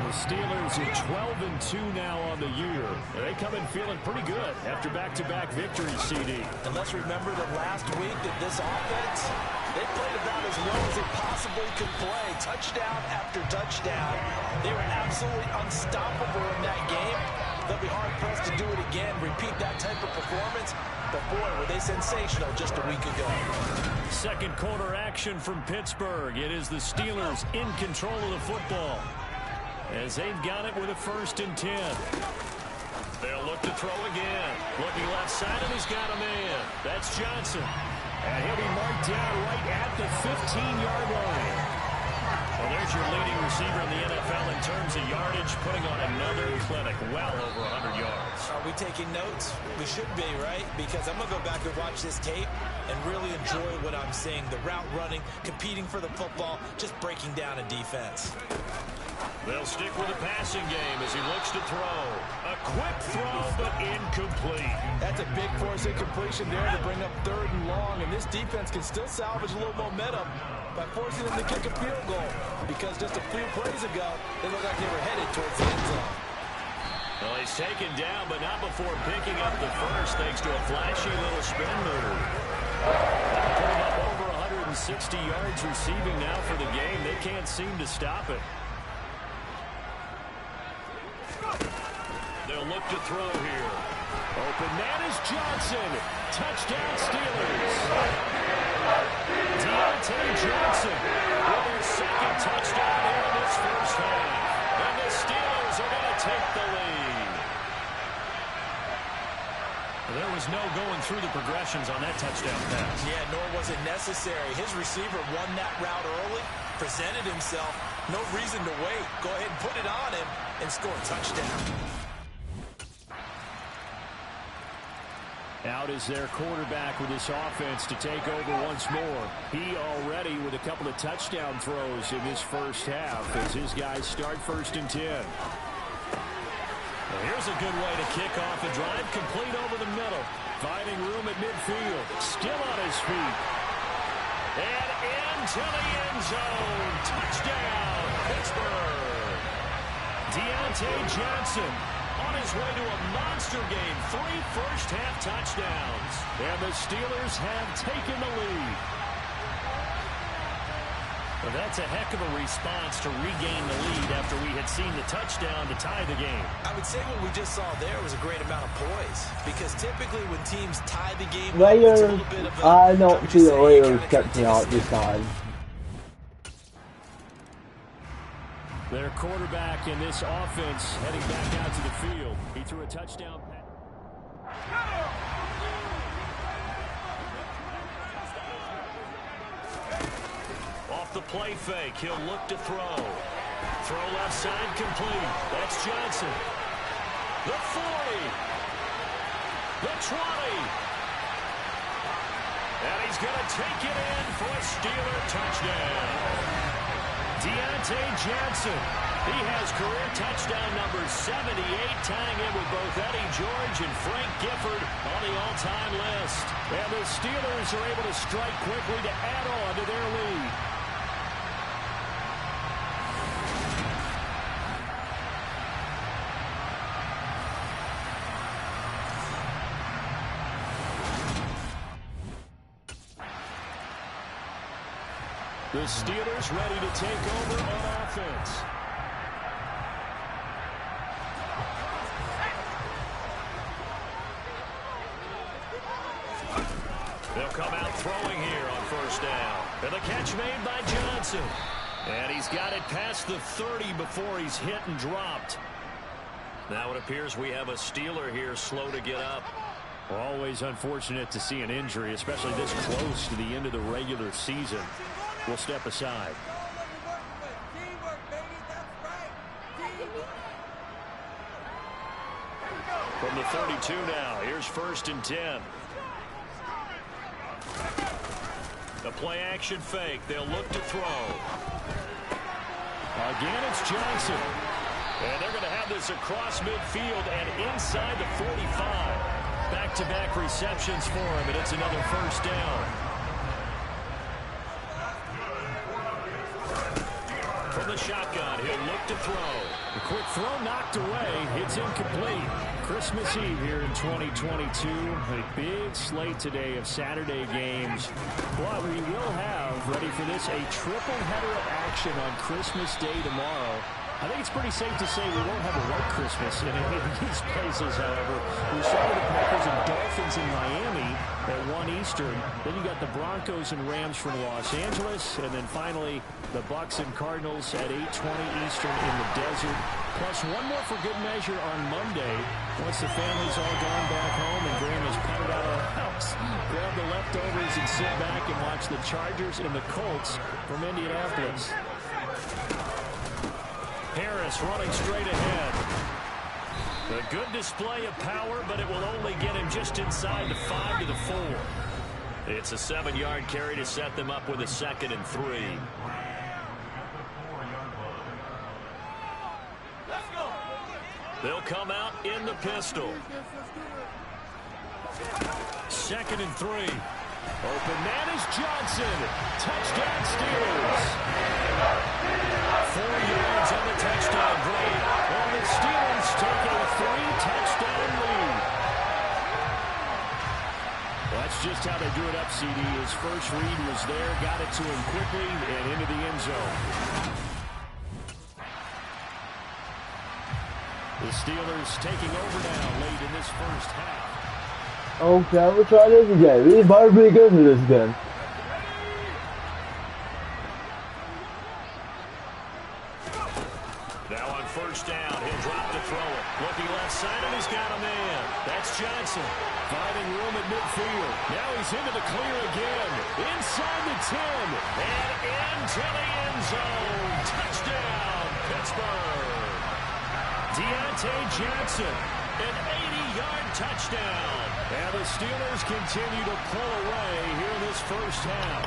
The Steelers are 12-2 now on the year. They come in feeling pretty good after back-to-back victories, CD. And let's remember that last week that this offense, they played about as well as they possibly could play. Touchdown after touchdown. They were absolutely unstoppable in that game. They'll be hard-pressed to do it again, repeat that type of performance. But boy, were they sensational just a week ago. Second quarter action from Pittsburgh. It is the Steelers in control of the football, as they've got it with a 1st and 10. They'll look to throw again. Looking left side, and he's got a man. That's Johnson. And he'll be marked down right at the 15-yard line. Well, there's your leading receiver in the NFL in terms of yardage, putting on another clinic, well over 100 yards. Are we taking notes? We should be, right? Because I'm going to go back and watch this tape and really enjoy what I'm seeing. The route running, competing for the football, just breaking down a defense. They'll stick with the passing game as he looks to throw. A quick throw, but incomplete. That's a big force incompletion there to bring up 3rd and long, and this defense can still salvage a little momentum by forcing them to kick a field goal, because just a few plays ago, they looked like they were headed towards the end zone. Well, he's taken down, but not before picking up the first, thanks to a flashy little spin move. Putting up over 160 yards receiving now for the game. They can't seem to stop it. They'll look to throw here. Open man is Johnson. Touchdown Steelers. Deontay Johnson with their 2nd touchdown here in this first half. And the Steelers are going to take the lead. There was no going through the progressions on that touchdown pass. Yeah, nor was it necessary. His receiver won that route early, presented himself. No reason to wait. Go ahead and put it on him and score a touchdown. Out is their quarterback with this offense to take over once more. He already with a couple of touchdown throws in this first half as his guys start 1st and 10. Well, here's a good way to kick off a drive, complete over the middle. Finding room at midfield. Still on his feet. And into the end zone. Touchdown, Pittsburgh. Deontay Johnson on his way to a monster game. 3 first-half touchdowns. And the Steelers have taken the lead. Well, that's a heck of a response to regain the lead after we had seen the touchdown to tie the game. I would say what we just saw there was a great amount of poise. Because typically when teams tie the game, Raiders, it's a little bit of a, I don't see the Raiders catching out this time. Their quarterback in this offense heading back out to the field. He threw a touchdown pass. Off the play fake, he'll look to throw. Throw left side complete. That's Johnson. The 40. The 20. And he's going to take it in for a Steeler touchdown. Deontay Johnson, he has career touchdown number 78, tying in with both Eddie George and Frank Gifford on the all-time list. And the Steelers are able to strike quickly to add on to their lead. The Steelers ready to take over on offense. They'll come out throwing here on 1st down. And the catch made by Johnson. And he's got it past the 30 before he's hit and dropped. Now it appears we have a Steeler here slow to get up. Always unfortunate to see an injury, especially this close to the end of the regular season. We'll step aside. From the 32 now, here's 1st and 10. The play action fake. They'll look to throw. Again, it's Johnson. And they're going to have this across midfield and inside the 45. Back back-to-back receptions for him, and it's another first down. From the shotgun, he'll look to throw. The quick throw knocked away. It's incomplete. Christmas Eve here in 2022. A big slate today of Saturday games. But we will have, ready for this, a triple header of action on Christmas Day tomorrow. I think it's pretty safe to say we won't have a white Christmas in any of these places, however. We saw the Packers and Dolphins in Miami at 1 Eastern. Then you got the Broncos and Rams from Los Angeles. And then finally, the Bucs and Cardinals at 8:20 Eastern in the desert. Plus one more for good measure on Monday. Once the family's all gone back home and Grandma's punted out of the house, grab the leftovers and sit back and watch the Chargers and the Colts from Indianapolis. Harris running straight ahead. A good display of power, but it will only get him just inside the 5 to the 4. It's a 7-yard carry to set them up with a 2nd and 3. They'll come out in the pistol. 2nd and 3. Open man is Johnson. Touchdown Steelers. 4 yards on the touchdown grade. And the Steelers take a 3-touchdown lead. Well, that's just how they drew it up, CD. His first read was there, got it to him quickly, and into the end zone. The Steelers taking over now late in this first half. Okay, we'll try this again. We better be good for this again. Now on first down, he'll drop to throw it. Looking left side, and he's got a man. That's Johnson. Finding room at midfield. Now he's into the clear again. Inside the 10. And into the end zone. Touchdown, Pittsburgh. Deontay Johnson. An 80-yard touchdown. And the Steelers continue to pull away here in this first half.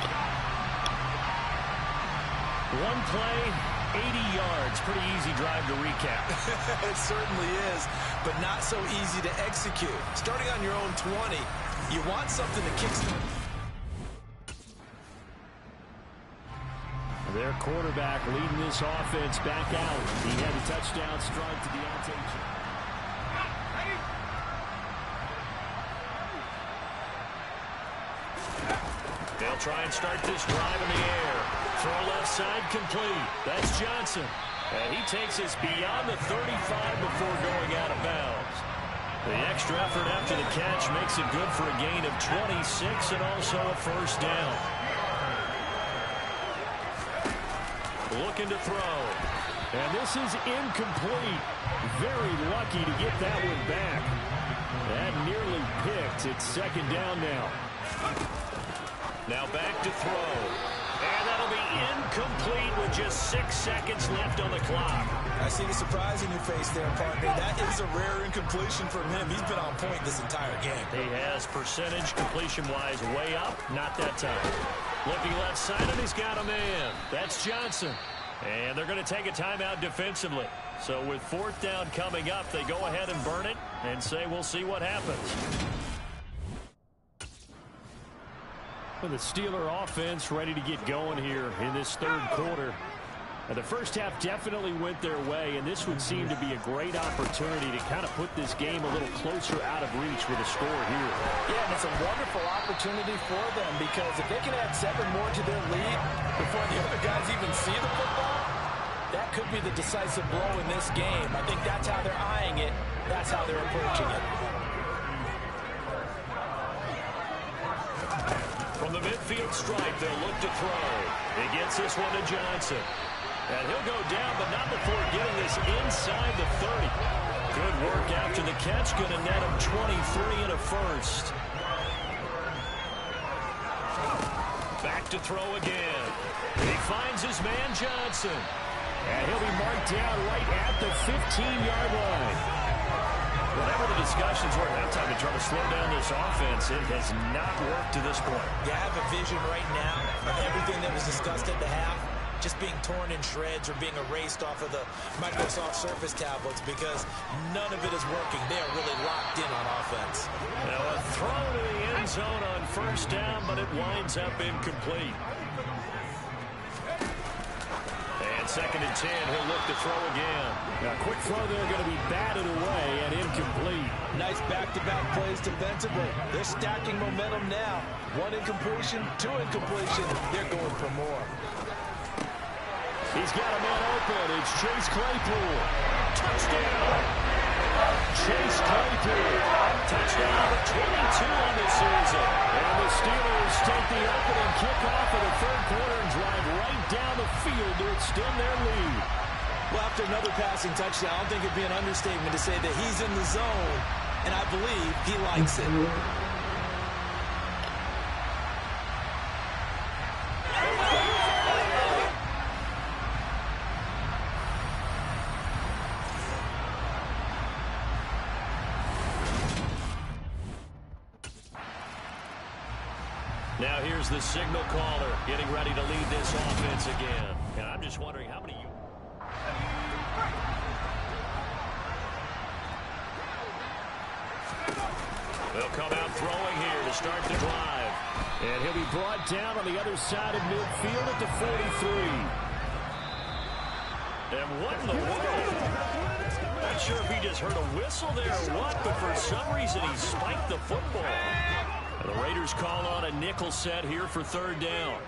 One play, 80 yards. Pretty easy drive to recap. It certainly is, but not so easy to execute. Starting on your own 20, you want something to kickstart. Their quarterback leading this offense back out. He had a touchdown strike to Deontay Johnson. They'll try and start this drive in the air. Throw left side complete. That's Johnson. And he takes us beyond the 35 before going out of bounds. The extra effort after the catch makes it good for a gain of 26 and also a first down. Looking to throw. And this is incomplete. Very lucky to get that one back. That nearly picked. It's 2nd down now. Now back to throw. And that'll be incomplete with just 6 seconds left on the clock. I see the surprise in your face there, partner. That is a rare incompletion from him. He's been on point this entire game. He has percentage completion-wise way up. Not that time. Looking left side, and he's got a man. That's Johnson. And they're going to take a timeout defensively. So with 4th down coming up, they go ahead and burn it and say we'll see what happens. And the Steeler offense ready to get going here in this 3rd quarter. And the first half definitely went their way, and this would seem to be a great opportunity to kind of put this game a little closer out of reach with a score here. Yeah, and it's a wonderful opportunity for them because if they can add 7 more to their lead before the other guys even see the football, that could be the decisive blow in this game. I think that's how they're eyeing it. That's how they're approaching it. From the midfield stripe, they'll look to throw. He gets this one to Johnson. And he'll go down, but not before getting this inside the 30. Good work after the catch. Going to net him 23 and a first. Back to throw again. He finds his man Johnson. And he'll be marked down right at the 15-yard line. Whatever the discussions were at halftime to try to slow down this offense, it has not worked to this point. You have a vision right now of everything that was discussed at the half. just being torn in shreds or being erased off of the Microsoft Surface tablets because none of it is working. They are really locked in on offense. Now a throw to the end zone on first down, but it winds up incomplete. And 2nd and 10, he'll look to throw again. Now, quick throw there, going to be batted away and incomplete. Nice back-to-back plays defensively. They're stacking momentum now. 1 incompletion, 2 incompletion. They're going for more. He's got a man open. It's Chase Claypool. Touchdown! Chase Claypool. Touchdown number 22 on the season. And the Steelers take the opening kickoff of the 3rd quarter and drive right down the field to extend their lead. Well, after another passing touchdown, I don't think it'd be an understatement to say that he's in the zone, and I believe he likes it. Now here's the signal caller getting ready to lead this offense again. And I'm just wondering how many... They'll come out throwing here to start the drive. And he'll be brought down on the other side of midfield at the 43. And what in the world? Not sure if he just heard a whistle there or what, but for some reason he spiked the football. And the Raiders call on a nickel set here for 3rd down.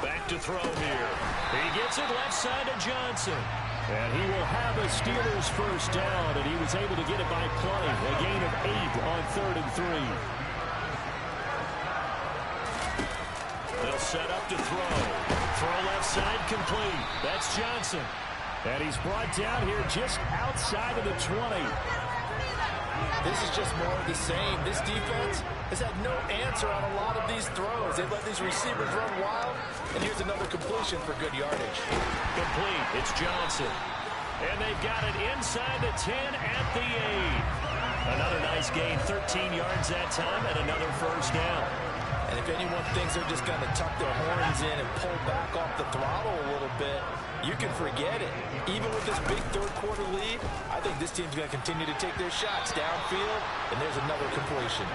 Back to throw here. He gets it left side to Johnson. And he will have a Steelers first down, and he was able to get it by play. A gain of 8 on 3rd and 3. They'll set up to throw. Throw left side complete. That's Johnson. And he's brought down here just outside of the 20. This is just more of the same. This defense has had no answer on a lot of these throws. They've let these receivers run wild, and here's another completion for good yardage. Complete. It's Johnson. And they've got it inside the 10 at the 8. Another nice gain, 13 yards that time, and another first down. And if anyone thinks they're just going to tuck their horns in and pull back off the throttle a little bit, you can forget it. Even with this big 3rd quarter lead, I think this team's going to continue to take their shots downfield, and there's another completion.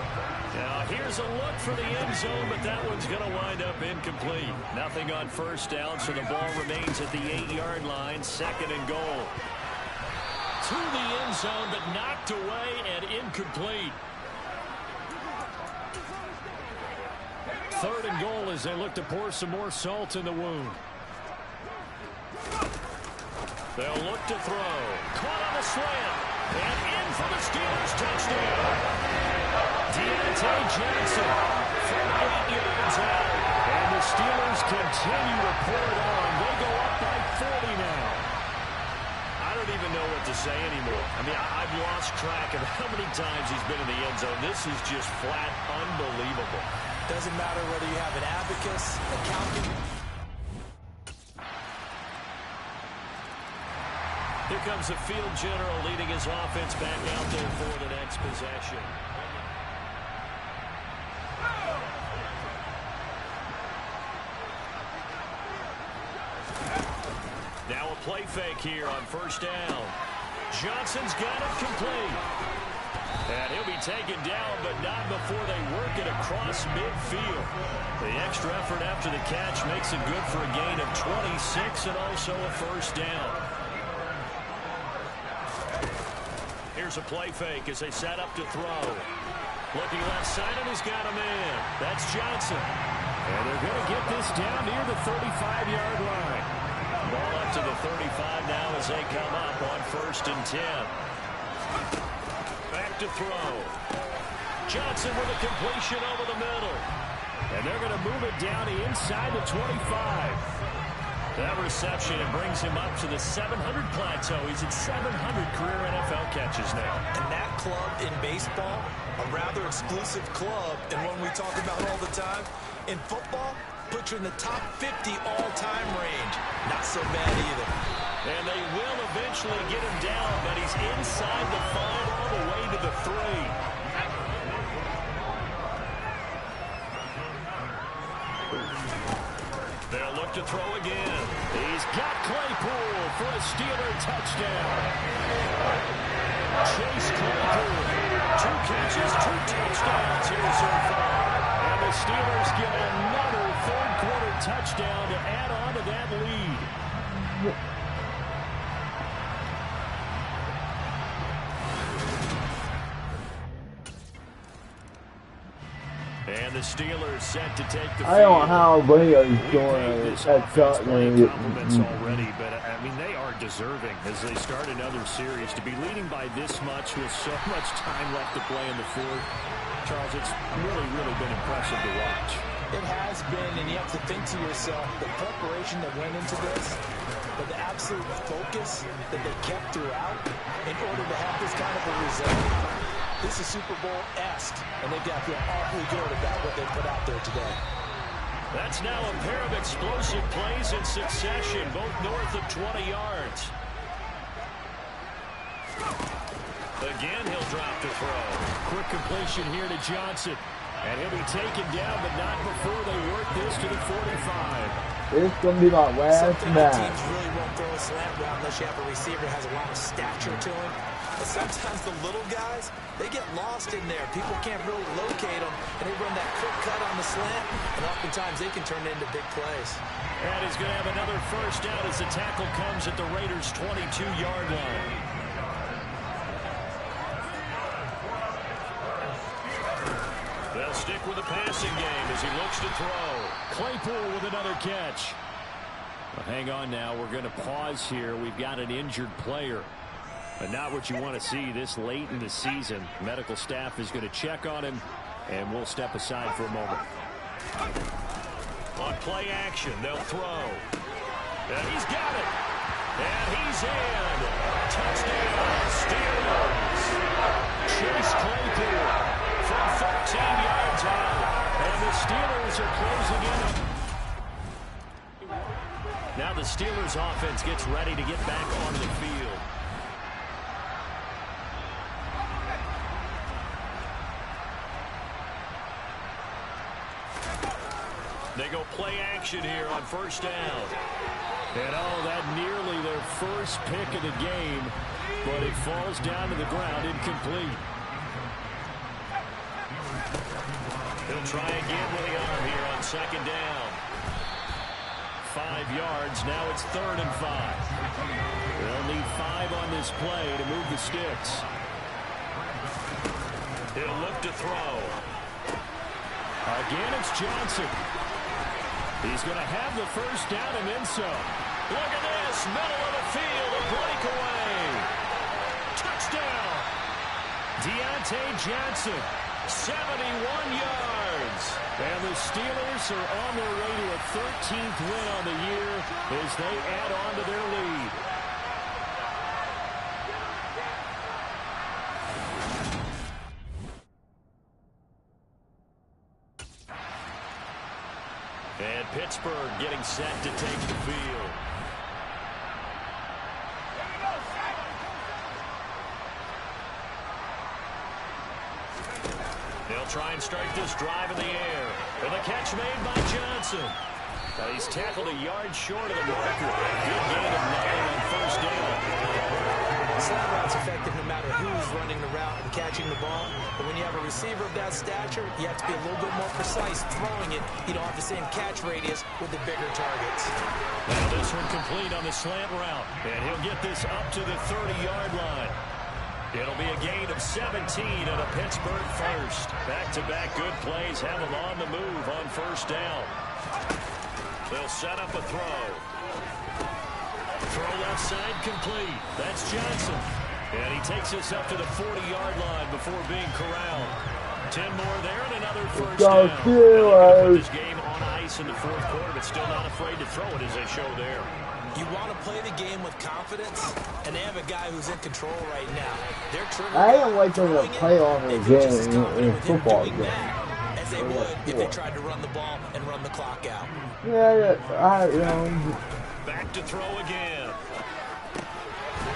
Now, here's a look for the end zone, but that one's going to wind up incomplete. Nothing on first down, so the ball remains at the 8-yard line, 2nd and goal. To the end zone, but knocked away and incomplete. 3rd and goal as they look to pour some more salt in the wound. They'll look to throw. Caught on the slant. And in for the Steelers touchdown. Deontay Johnson from 8 yards out. And the Steelers continue to pour it on. They go up by 40 now. I don't even know what to say anymore. I mean, I've lost track of how many times he's been in the end zone. This is just flat unbelievable. Doesn't matter whether you have an abacus, a calculator. Here comes the field general leading his offense back out there for the next possession. Now a play fake here on first down. Johnson's got it complete. And he'll be taken down, but not before they work it across midfield. The extra effort after the catch makes it good for a gain of 26 and also a first down. Here's a play fake as they set up to throw. Looking left side, and he's got a man. That's Johnson. And they're going to get this down near the 35-yard line. Ball up to the 35 now as they come up on 1st and 10. Back to throw. Johnson with a completion over the middle. And they're going to move it down to inside the 25. That reception, it brings him up to the 700 plateau. He's at 700 career NFL catches now. And that club in baseball, a rather exclusive club, and one we talk about all the time. In football, put you in the top 50 all-time range. Not so bad either. And they will eventually get him down, but he's inside the 5 all the way to the 3. They'll look to throw again. He's got Claypool for a Steeler touchdown. Chase Claypool, 2 catches, 2 touchdowns here so far. And the Steelers get another third-quarter touchdown to add on to that lead. And the Steelers set to take the field. I don't know how Leo's doing at Tottenham. Compliments already, but I mean they are deserving as they start another series to be leading by this much with so much time left to play in the fourth. Charles, it's really been impressive to watch. It has been, and you have to think to yourself, the preparation that went into this, but the absolute focus that they kept throughout in order to have this kind of a result. This is Super Bowl-esque, and they've got to feel awfully good about what they put out there today. That's now a pair of explosive plays in succession, both north of 20 yards. Again, he'll drop the throw. Quick completion here to Johnson. And he'll be taken down, but not before they work this to the 45. It's going to be my last match. Teams really won't throw a slant route unless you have a receiver who has a lot of stature to him. But sometimes the little guys, they get lost in there. People can't really locate them, and they run that quick cut on the slant, and oftentimes they can turn it into big plays. And he's going to have another first down as the tackle comes at the Raiders' 22-yard line. They'll stick with the passing game as he looks to throw. Claypool with another catch. Well, hang on now. We're going to pause here. We've got an injured player. But not what you want to see this late in the season. Medical staff is going to check on him, and we'll step aside for a moment. On play action, they'll throw. And he's got it. And he's in. Touchdown, Steelers. Chase Claypool from 14 yards out. And the Steelers are closing in. Now the Steelers offense gets ready to get back on the field. They go play action here on first down. And that nearly their first pick of the game, but it falls down to the ground incomplete. He'll try again with the arm here on second down. 5 yards, now it's 3rd and 5. They'll need 5 on this play to move the sticks. He'll look to throw. Again, it's Johnson. He's going to have the first down and then some. Look at this, middle of the field, a breakaway. Touchdown. Deontay Johnson, 71 yards. And the Steelers are on their way to a 13th win on the year as they add on to their lead. And Pittsburgh getting set to take the field. They'll try and start this drive in the air. And the catch made by Johnson. He's tackled a yard short of the marker. Good gain of 9 on first down. Slant route's effective no matter who's running the route and catching the ball. But when you have a receiver of that stature, you have to be a little bit more precise throwing it. You don't have the same catch radius with the bigger targets. Now this one complete on the slant route. And he'll get this up to the 30-yard line. It'll be a gain of 17 and a Pittsburgh first. Back-to-back good plays have them on the move on first down. They'll set up a throw. Throw left side complete. That's Johnson. And he takes us up to the 40-yard line before being corralled. 10 more there and another first down. Put this game on ice in the fourth quarter, but still not afraid to throw it as they show there. You want to play the game with confidence, and they have a guy who's in control right now. I don't like them to play on the game in football game. As they would if they tried to run the ball and run the clock out. Yeah, back to throw again.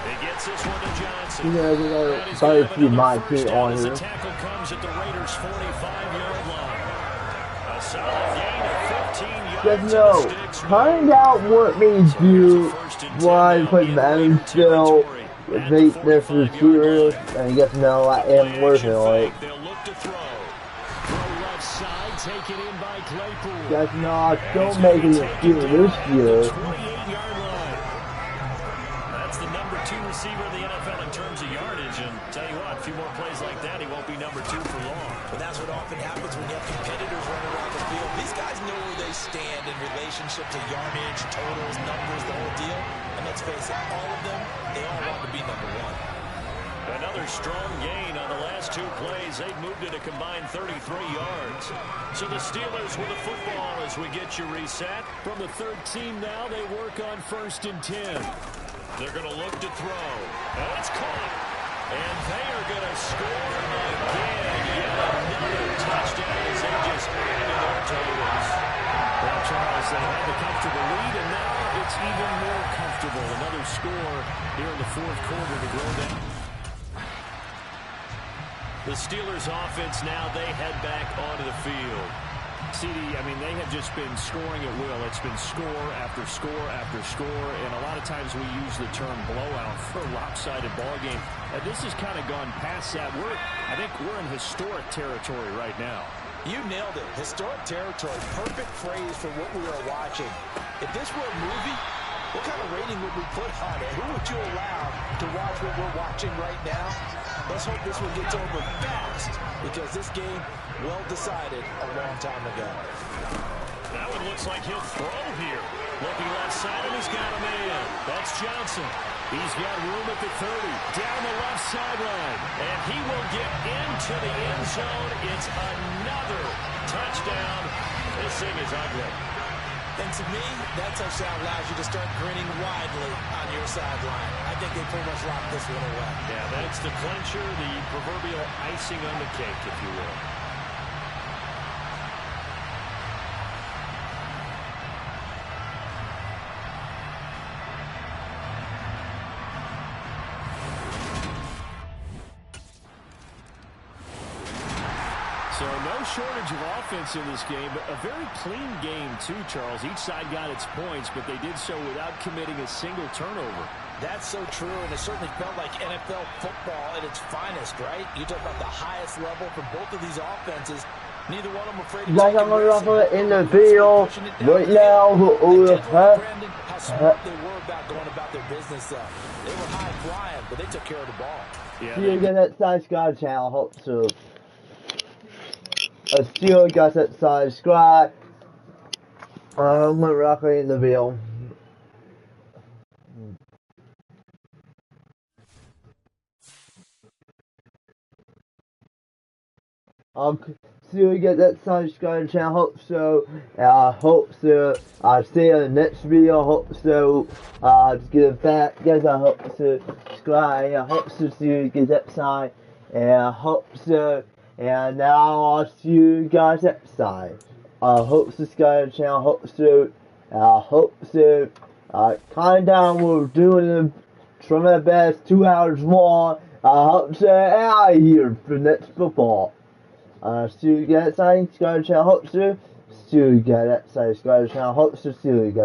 He gets this one to Johnson. Sorry if you might be on here. The tackle comes at the Raiders' 45-yard line. A solid gain of 15 Just know, find out what we do while I play Madden still. Make this is serious, and you guys know I am working on it. You guys know I still making it through this year. That's the number 2 receiver in the NFL in terms of yardage, and tell you what, a few more plays like that, he won't be number 2 for long. But that's what often happens when you have competitors running around the field. These guys know where they stand in relationship to yardage, totals, numbers, the whole deal. And let's face it, all of them, they all want to be number 1. Another strong gain on the last 2 plays. They've moved it a combined 33 yards. So the Steelers with the football as we get you reset. From the 13 now, they work on 1st and 10. They're going to look to throw. And it's caught. And they are going to score again. Yet another touchdown as they just add to their totals. Well, Charles, they had the comfortable lead, and now it's even more comfortable. Another score here in the 4th quarter to grow down. The Steelers offense now, they head back onto the field. CD, I mean, they have just been scoring at will. It's been score after score after score, and a lot of times we use the term blowout for a lopsided ball game. This has kind of gone past that. I think we're in historic territory right now. You nailed it. Historic territory. Perfect phrase for what we are watching. If this were a movie, what kind of rating would we put on it? Who would you allow to watch what we're watching right now? Let's hope this one gets over fast, because this game, well decided a long time ago. That one looks like he'll throw here. Looking left side, and he's got a man. That's Johnson. He's got room at the 30, down the left sideline, and he will get into the end zone. It's another touchdown. This thing is ugly. And to me, that touchdown allows you to start grinning widely on your sideline. I think they pretty much locked this one away. Yeah, that's the clincher, the proverbial icing on the cake, if you will. So no shortage of offense in this game, but a very clean game too, Charles. Each side got its points, but they did so without committing a single turnover. That's so true, and it certainly felt like NFL football at its finest, right? You talk about the highest level for both of these offenses. Neither one of them afraid to take it in the field right now. How smart they were about going about their business, though. They were high flying, but they took care of the ball. Yeah, you get that size God channel, hope so. I still got that size squad. I'm gonna rock it in the bill. Still get that size squad channel, hope so. I hope so. I'll see you in the next video, hope so. Just get it back, guys. I hope so. Subscribe, I hope so. See you get that sign, and I hope so. And now I'll see you guys next time. I hope subscribe to the channel, hope so. I hope so. Calm down, we're doing the trying my best, 2 hours more. I hope so. Out of here for next football. See you guys next time, subscribe to the channel, hope so. See you guys next time, subscribe to the channel, hope so. See you guys.